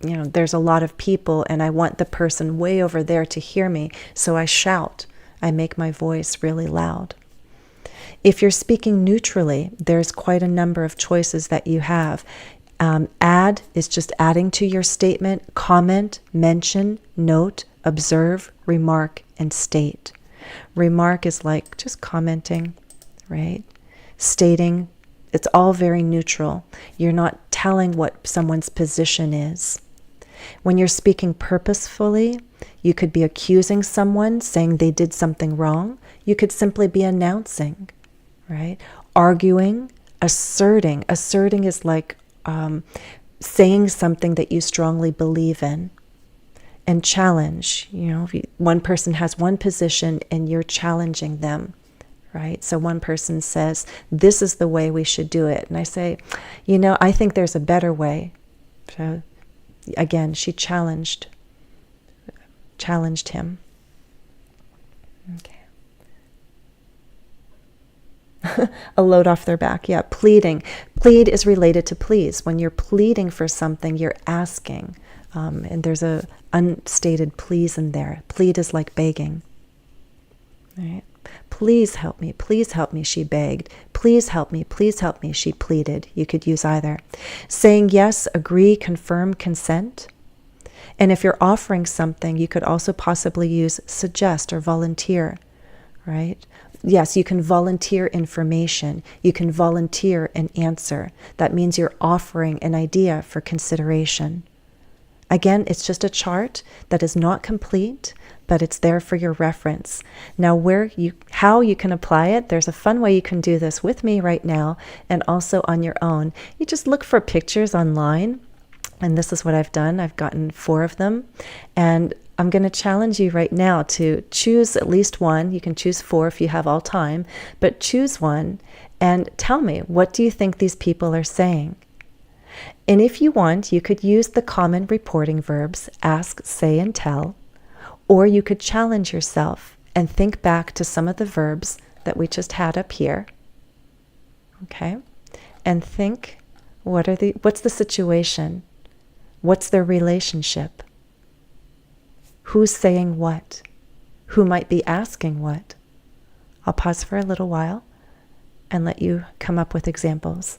there's a lot of people and I want the person way over there to hear me, so I shout. I make my voice really loud. If you're speaking neutrally, there's quite a number of choices that you have. Add is just adding to your statement. Comment, mention, note, observe, remark, and state. Remark is like just commenting, right? Stating, it's all very neutral. You're not telling what someone's position is. When you're speaking purposefully, you could be accusing someone, saying they did something wrong. You could simply be announcing, right? Arguing, asserting. Asserting is like saying something that you strongly believe in. And challenge, if one person has one position and you're challenging them, right? So one person says, this is the way we should do it. And I say, I think there's a better way. So again, she challenged him. Okay. A load off their back. Yeah, pleading. Plead is related to please. When you're pleading for something, you're asking. And there's a unstated please in there. Plead is like begging. Right? Please help me, she begged. Please help me, she pleaded. You could use either. Saying yes, agree, confirm, consent. And if you're offering something, you could also possibly use suggest or volunteer, right? Yes, you can volunteer information. You can volunteer an answer. That means you're offering an idea for consideration. Again, it's just a chart that is not complete, but it's there for your reference. Now, how you can apply it, there's a fun way you can do this with me right now and also on your own. You just look for pictures online, and this is what I've done. I've gotten 4 of them, and I'm going to challenge you right now to choose at least one. You can choose 4 if you have all time, but choose one and tell me, what do you think these people are saying? And if you want, you could use the common reporting verbs, ask, say, and tell, or you could challenge yourself and think back to some of the verbs that we just had up here, okay? And think, what's the situation? What's their relationship? who's saying what? Who might be asking what? I'll pause for a little while and let you come up with examples.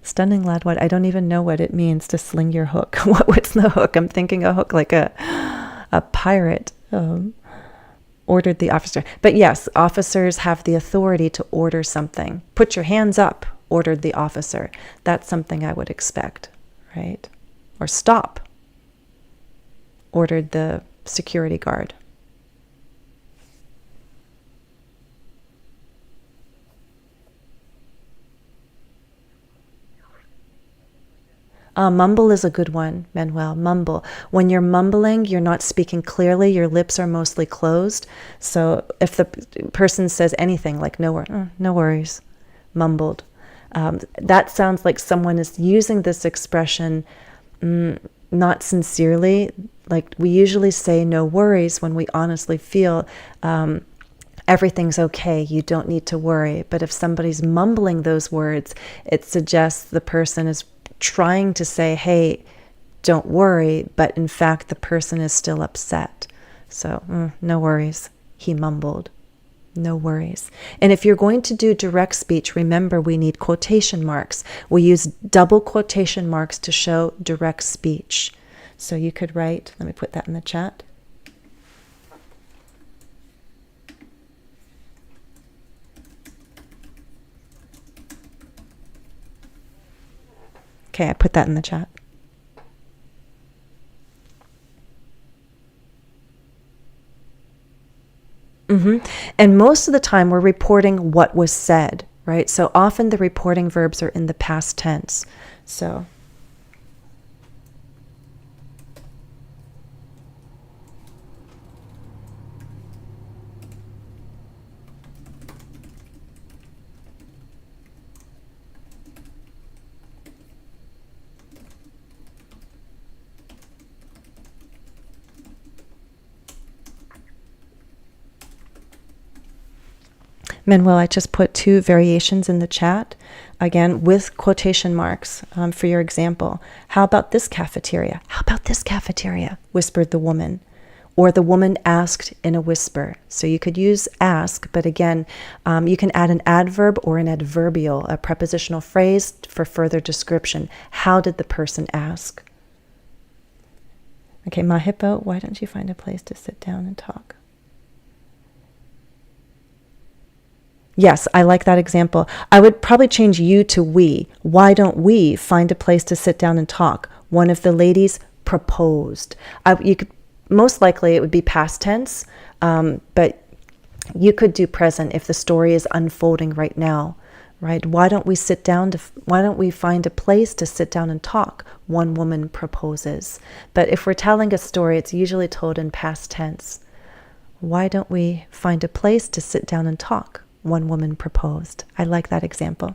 Stunning, lad. What? I don't even know what it means to sling your hook. What's the hook? I'm thinking a hook like a pirate. Ordered the officer. But yes, officers have the authority to order something. Put your hands up, ordered the officer. That's something I would expect, right? Or stop, ordered the security guard. Mumble is a good one, Manuel. Mumble. When you're mumbling, you're not speaking clearly. Your lips are mostly closed. So if the person says anything like no worries, mumbled, that sounds like someone is using this expression not sincerely. Like we usually say no worries when we honestly feel everything's okay, you don't need to worry. But if somebody's mumbling those words, it suggests the person is trying to say, hey, don't worry, but in fact the person is still upset. So no worries, he mumbled. No worries. And if you're going to do direct speech, remember we need quotation marks. We use double quotation marks to show direct speech. So you could write, let me put that in the chat. Okay, I put that in the chat. And most of the time we're reporting what was said, right? So often the reporting verbs are in the past tense. So Manuel, I just put two variations in the chat, again, with quotation marks for your example. How about this cafeteria? How about this cafeteria? Whispered the woman. Or the woman asked in a whisper. So you could use ask, but again, you can add an adverb or an adverbial, a prepositional phrase for further description. How did the person ask? Okay, Mahippo, why don't you find a place to sit down and talk? Yes, I like that example. I would probably change you to we. Why don't we find a place to sit down and talk? One of the ladies proposed. You could, most likely it would be past tense, but you could do present if the story is unfolding right now, right? Why don't we find a place to sit down and talk? One woman proposes. But if we're telling a story, it's usually told in past tense. Why don't we find a place to sit down and talk? One woman proposed. I like that example.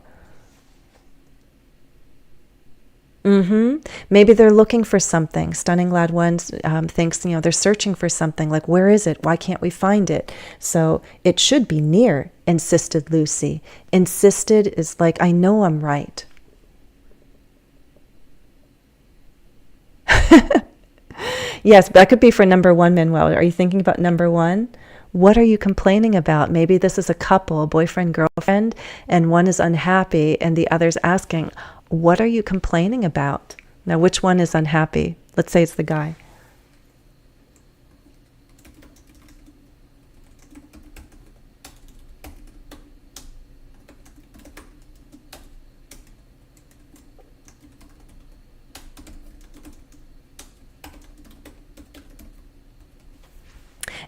Maybe they're looking for something. Stunning Lad One thinks, they're searching for something. Like, where is it? Why can't we find it? So it should be near, insisted Lucy. Insisted is like, I know I'm right. Yes, that could be for number one, Manuel. Are you thinking about number one? What are you complaining about? Maybe this is a couple, a boyfriend, girlfriend, and one is unhappy and the other's asking, what are you complaining about? Now, which one is unhappy? Let's say it's the guy.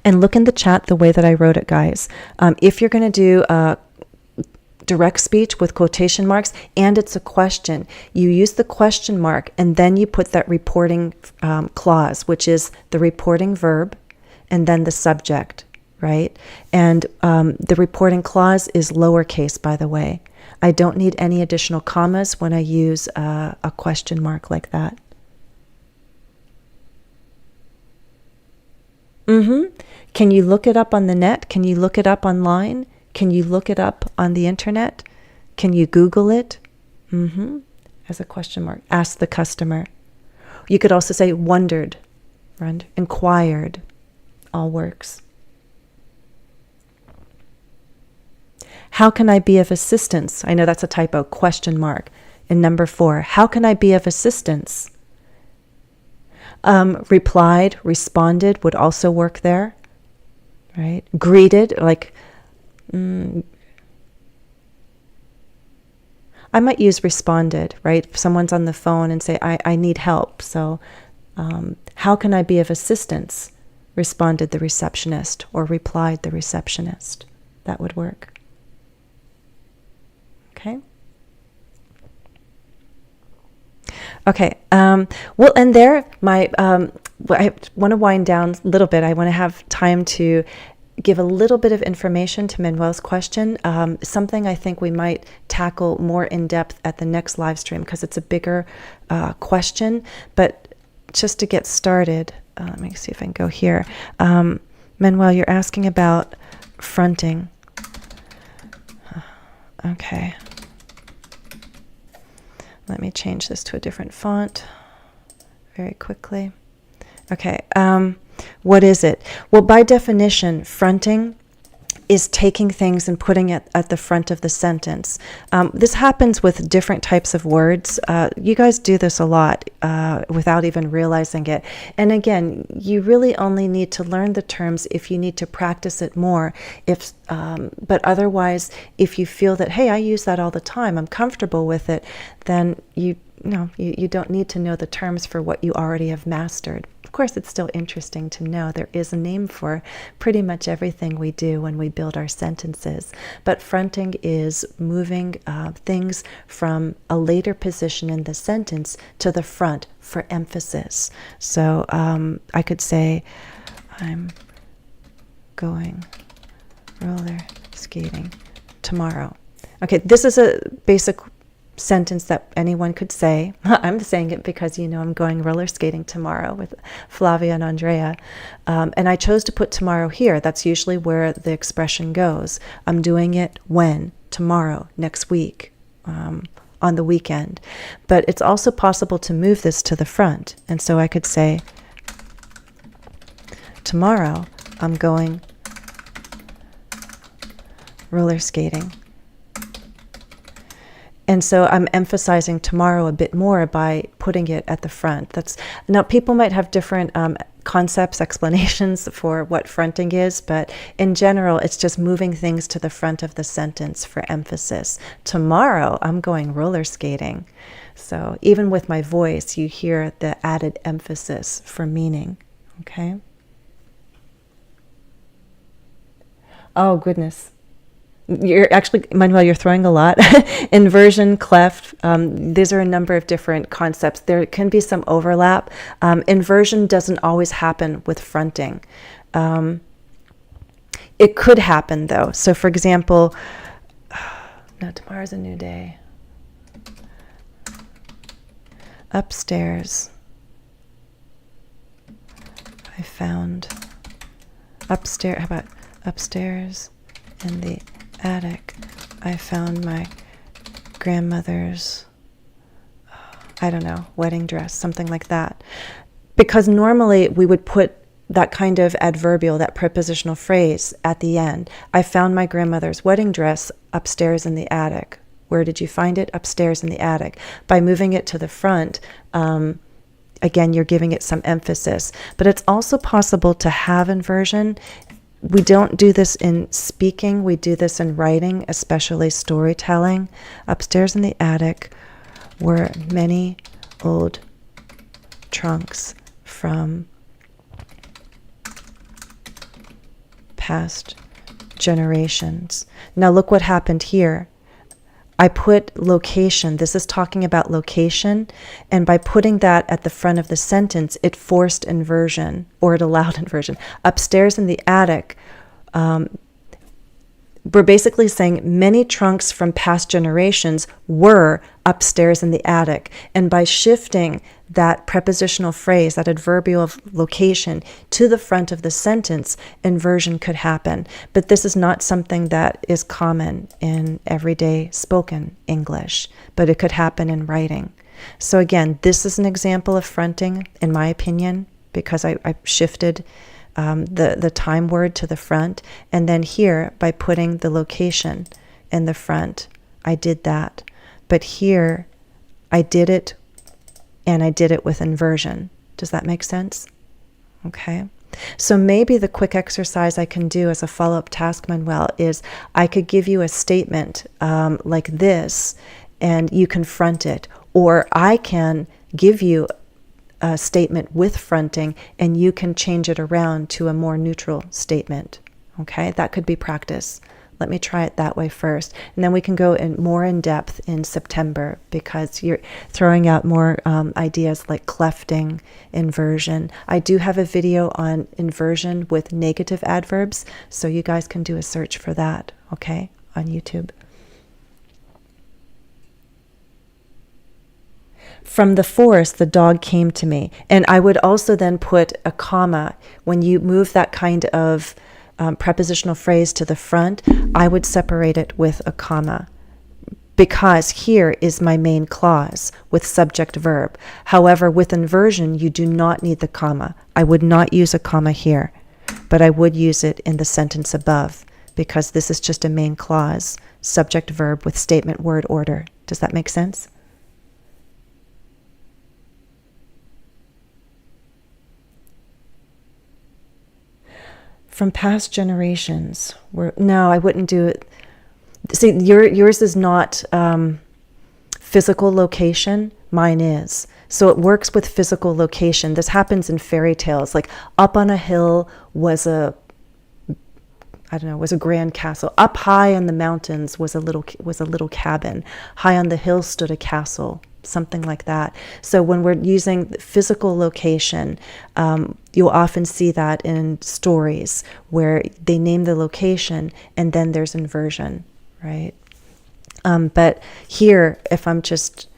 And look in the chat the way that I wrote it, guys. If you're going to do direct speech with quotation marks and it's a question, you use the question mark and then you put that reporting clause, which is the reporting verb and then the subject, right? And the reporting clause is lowercase, by the way. I don't need any additional commas when I use a question mark like that. Can you look it up on the net? Can you look it up online? Can you look it up on the internet? Can you Google it? As a question mark. Ask the customer. You could also say wondered, right? Inquired. All works. How can I be of assistance? I know that's a typo, question mark. In number 4, how can I be of assistance? Replied, responded would also work there, right? Greeted, like, I might use responded, right? If someone's on the phone and say, I need help. So, how can I be of assistance? Responded the receptionist, or replied the receptionist. That would work. Okay. Okay. We'll end there. I want to wind down a little bit. I want to have time to give a little bit of information to Manuel's question. Something I think we might tackle more in depth at the next live stream because it's a bigger question. But just to get started, let me see if I can go here. Manuel, you're asking about fronting. Okay. Let me change this to a different font very quickly. Okay. What is it? Well, by definition, fronting is taking things and putting it at the front of the sentence. This happens with different types of words. You guys do this a lot without even realizing it. And again, you really only need to learn the terms if you need to practice it more. But otherwise, if you feel that, hey, I use that all the time, I'm comfortable with it, then you don't need to know the terms for what you already have mastered. Of course, it's still interesting to know there is a name for pretty much everything we do when we build our sentences. But fronting is moving things from a later position in the sentence to the front for emphasis. So I could say, I'm going roller skating tomorrow. Okay, this is a basic sentence that anyone could say. I'm saying it because I'm going roller skating tomorrow with Flavia and Andrea. And I chose to put tomorrow here. That's usually where the expression goes. I'm doing it when? Tomorrow, next week, on the weekend. But it's also possible to move this to the front. And so I could say, tomorrow I'm going roller skating. And so I'm emphasizing tomorrow a bit more by putting it at the front. Now, people might have different concepts, explanations for what fronting is, but in general, it's just moving things to the front of the sentence for emphasis. Tomorrow, I'm going roller skating. So even with my voice, you hear the added emphasis for meaning. Okay? Oh, goodness. You're actually, Manuel, you're throwing a lot. Inversion, cleft, these are a number of different concepts. There can be some overlap. Inversion doesn't always happen with fronting. It could happen, though. So, for example, no, tomorrow's a new day. Upstairs, I found upstairs, how about upstairs in the attic, I found my grandmother's, I don't know, wedding dress, something like that. Because normally we would put that kind of adverbial, that prepositional phrase at the end. I found my grandmother's wedding dress upstairs in the attic. Where did you find it? Upstairs in the attic. By moving it to the front, again, you're giving it some emphasis. But it's also possible to have inversion. We don't do this in speaking. We do this in writing, especially storytelling. Upstairs in the attic were many old trunks from past generations. Now look what happened here. I put location. This is talking about location. And by putting that at the front of the sentence, it forced inversion, or it allowed inversion. Upstairs in the attic we're basically saying many trunks from past generations were upstairs in the attic. And by shifting that prepositional phrase, that adverbial location, to the front of the sentence, inversion could happen. But this is not something that is common in everyday spoken English, but it could happen in writing. So again, this is an example of fronting, in my opinion, because I shifted the time word to the front. And then here, by putting the location in the front, I did that. But here, I did it, and I did it with inversion. Does that make sense? Okay. So maybe the quick exercise I can do as a follow-up task, Manuel, is I could give you a statement like this, and you can front it. Or I can give you a statement with fronting, and you can change it around to a more neutral statement. Okay, that could be practice. Let me try it that way first, and then we can go more in depth in September, because you're throwing out more ideas like clefting, inversion. I do have a video on inversion with negative adverbs, so you guys can do a search for that, okay, on YouTube. From the forest, the dog came to me. And I would also then put a comma. When you move that kind of prepositional phrase to the front, I would separate it with a comma, because here is my main clause with subject verb. However, with inversion, you do not need the comma. I would not use a comma here, but I would use it in the sentence above, because this is just a main clause, subject verb with statement word order. Does that make sense? From past generations. No, I wouldn't do it. See, yours is not physical location. Mine is. So it works with physical location. This happens in fairy tales. Like up on a hill was a grand castle. Up high on the mountains was a little cabin. High on the hill stood a castle. Something like that. So when we're using physical location, you'll often see that in stories where they name the location and then there's inversion, right? But here, if I'm just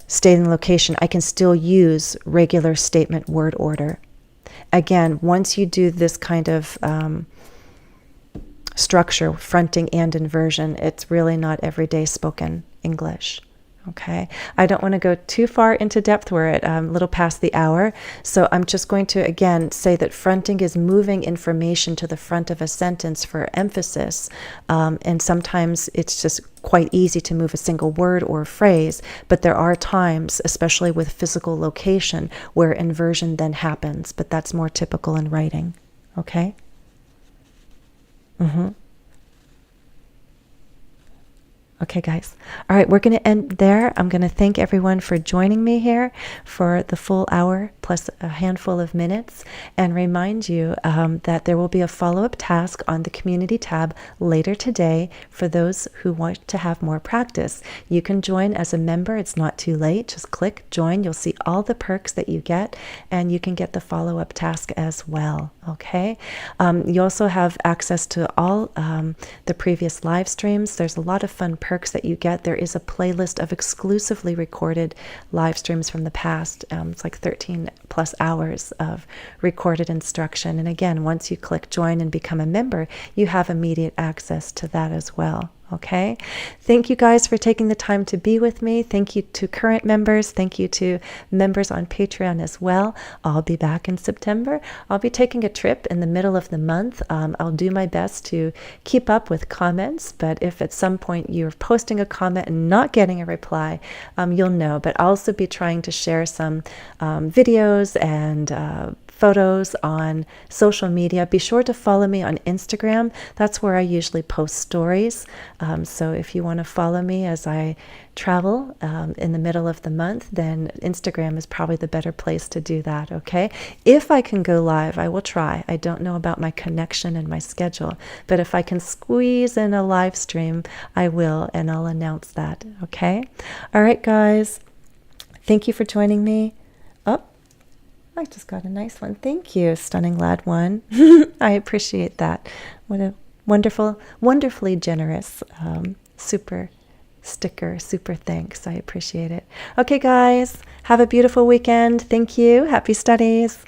stating location, I can still use regular statement word order. Again, once you do this kind of structure, fronting and inversion, it's really not everyday spoken English. Okay, I don't want to go too far into depth. We're at a little past the hour. So I'm just going to, again, say that fronting is moving information to the front of a sentence for emphasis. And sometimes it's just quite easy to move a single word or phrase. But there are times, especially with physical location, where inversion then happens. But that's more typical in writing. Okay? Okay, guys. All right, we're going to end there. I'm going to thank everyone for joining me here for the full hour plus a handful of minutes, and remind you that there will be a follow-up task on the community tab later today for those who want to have more practice. You can join as a member. It's not too late. Just click join. You'll see all the perks that you get, and you can get the follow-up task as well. Okay. You also have access to all the previous live streams. There's a lot of fun perks that you get. There is a playlist of exclusively recorded live streams from the past. It's like 13 plus hours of recorded instruction. And again, once you click join and become a member, you have immediate access to that as well. Okay. Thank you guys for taking the time to be with me. Thank you to current members. Thank you to members on Patreon as well. I'll be back in September. I'll be taking a trip in the middle of the month. I'll do my best to keep up with comments, but if at some point you're posting a comment and not getting a reply, you'll know. But I'll also be trying to share some videos and photos on social media. Be sure to follow me on Instagram. That's where I usually post stories. So if you want to follow me as I travel in the middle of the month, then Instagram is probably the better place to do that, okay? If I can go live, I will try. I don't know about my connection and my schedule, but if I can squeeze in a live stream, I will, and I'll announce that, okay? All right, guys. Thank you for joining me. I just got a nice one. Thank you, Stunning Lad One. I appreciate that. What a wonderful, wonderfully generous super sticker, super thanks. I appreciate it. Okay, guys, have a beautiful weekend. Thank you. Happy studies.